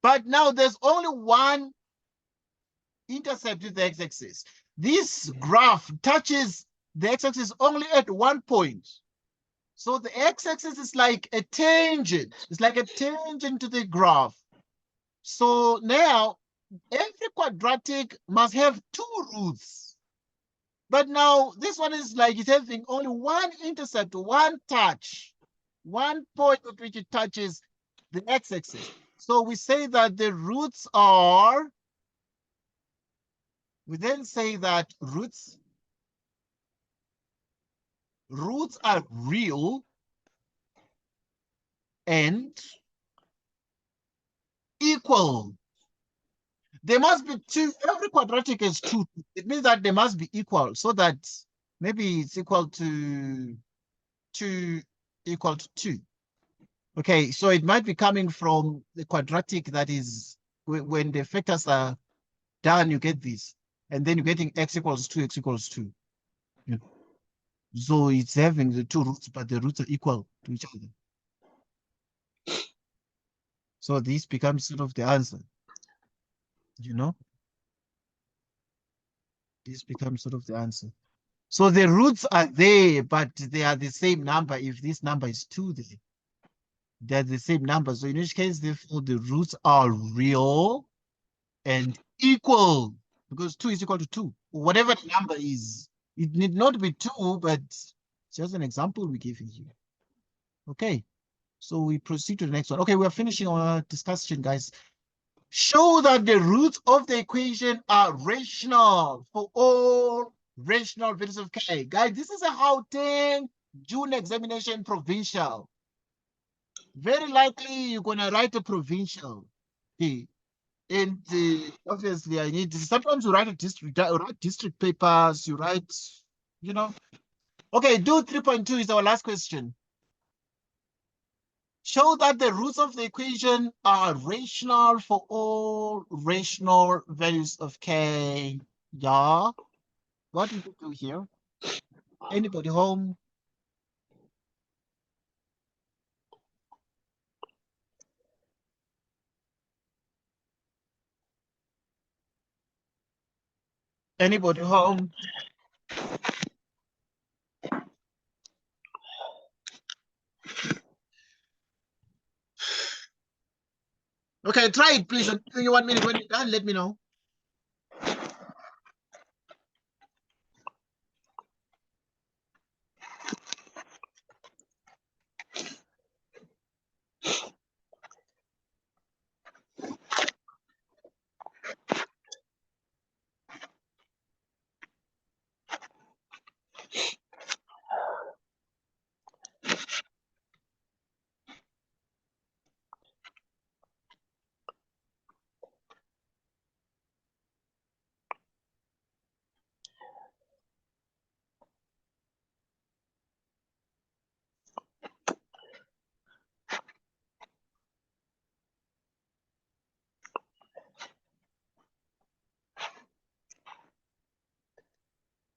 But now there's only one intercept with the x-axis. This graph touches the x-axis only at one point. So the x-axis is like a tangent. It's like a tangent to the graph. So now every quadratic must have two roots. But now this one is like it's having only one intercept, one touch, one point at which it touches the x-axis. So we say that the roots are, we then say that roots are real and equal. There must be two, every quadratic is two. It means that they must be equal so that maybe it's equal to 2 equal to 2. Okay, so it might be coming from the quadratic that is, when the factors are done, you get this. And then you're getting x equals 2, x equals 2. Yeah. So it's having the two roots, but the roots are equal to each other. So this becomes sort of the answer. You know? This becomes sort of the answer. So the roots are there, but they are the same number if this number is 2 there. they're the same number. So in which case, therefore, the roots are real and equal, because 2 is equal to 2. Whatever the number is, it need not be 2, but it's just an example we give you. Okay, so we proceed to the next one. Okay, we are finishing our discussion, guys. Show that the roots of the equation are rational for all rational values of k. Guys, this is a Gauteng June examination provincial. Very likely you're gonna write a provincial. Okay. And obviously I need, sometimes you write a district, write district papers, you write, you know. Okay, do 3.2 is our last question. Show that the roots of the equation are rational for all rational values of k. Yeah. What do you do here? Anybody home? Anybody home? Okay, try it, please. I'll give you 1 minute. When you're done, let me know.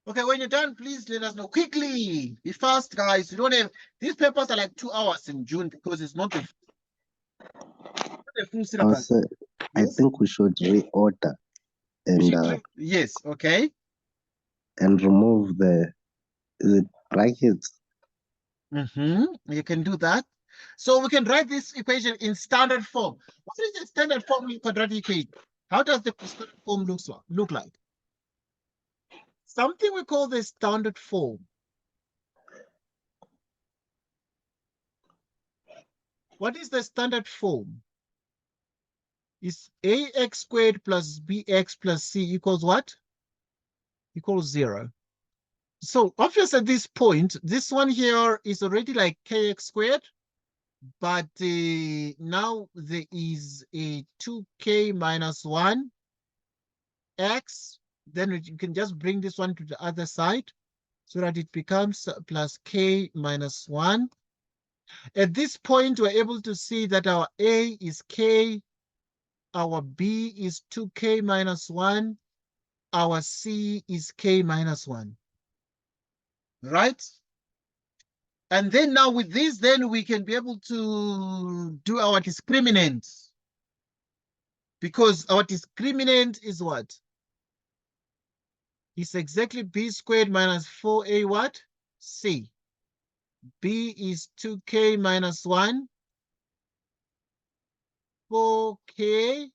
Okay, when you're done, please let us know quickly. Be fast, guys. You don't have, these papers are like 2 hours in June because it's not the full syllabus. Also, I Yes? think we should reorder We and should yes, okay. remove the brackets. You can do that. So we can write this equation in standard form. What is the standard form in quadratic equation? How does the standard form look like? Something we call the standard form. What is the standard form? Is ax squared plus bx plus c equals what? Equals 0. So obviously at this point, this one here is already like kx squared, but now there is a 2k minus 1 x. Then you can just bring this one to the other side so that it becomes plus k minus 1. At this point, we're able to see that our a is k, our b is 2k minus 1, our c is k minus 1. Right? And then now with this, then we can be able to do our discriminant. Because our discriminant is what? It's exactly b squared minus 4a what? C. B is 2k minus 1. 4k.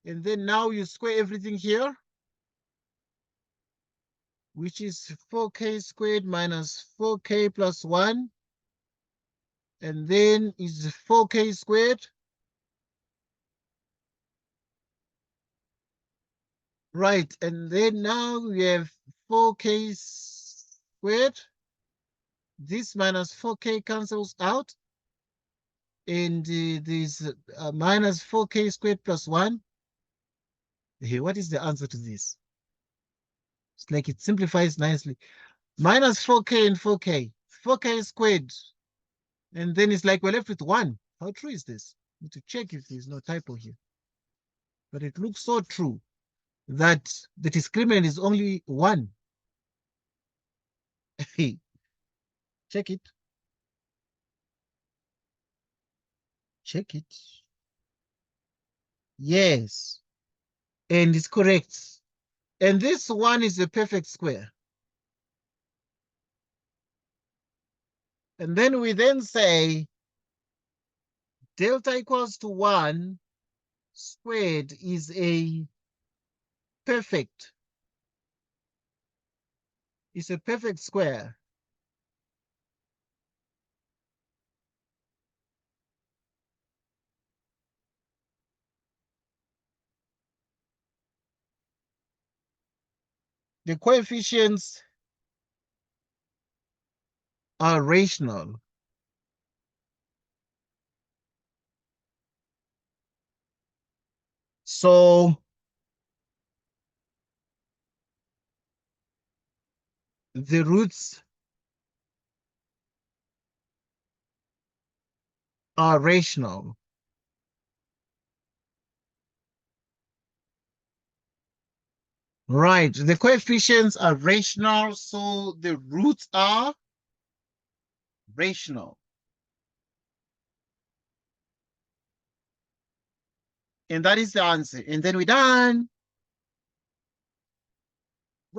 And then now you square everything here, which is 4k squared minus 4k plus 1. And then is 4k squared. Right, and then now we have 4k squared. This minus 4k cancels out. And this minus 4k squared plus 1. Hey, what is the answer to this? It's like it simplifies nicely. Minus 4k and 4k. 4k squared. And then it's like we're left with 1. How true is this? I need to check if there's no typo here. But it looks so true that the discriminant is only 1. Check it. Check it. Yes. And it's correct. And this one is a perfect square. And then we then say delta equals to 1 squared is a perfect square. The coefficients are rational. So the roots are rational. Right, the coefficients are rational, so the roots are rational. And that is the answer. And then we're done.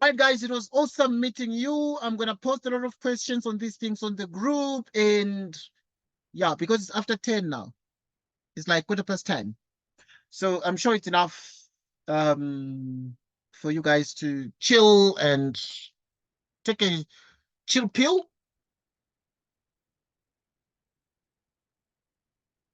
Right, guys, it was awesome meeting you. I'm going to post a lot of questions on these things on the group. And yeah, because it's after 10 now. It's like 10:15. So I'm sure it's enough for you guys to chill and take a chill pill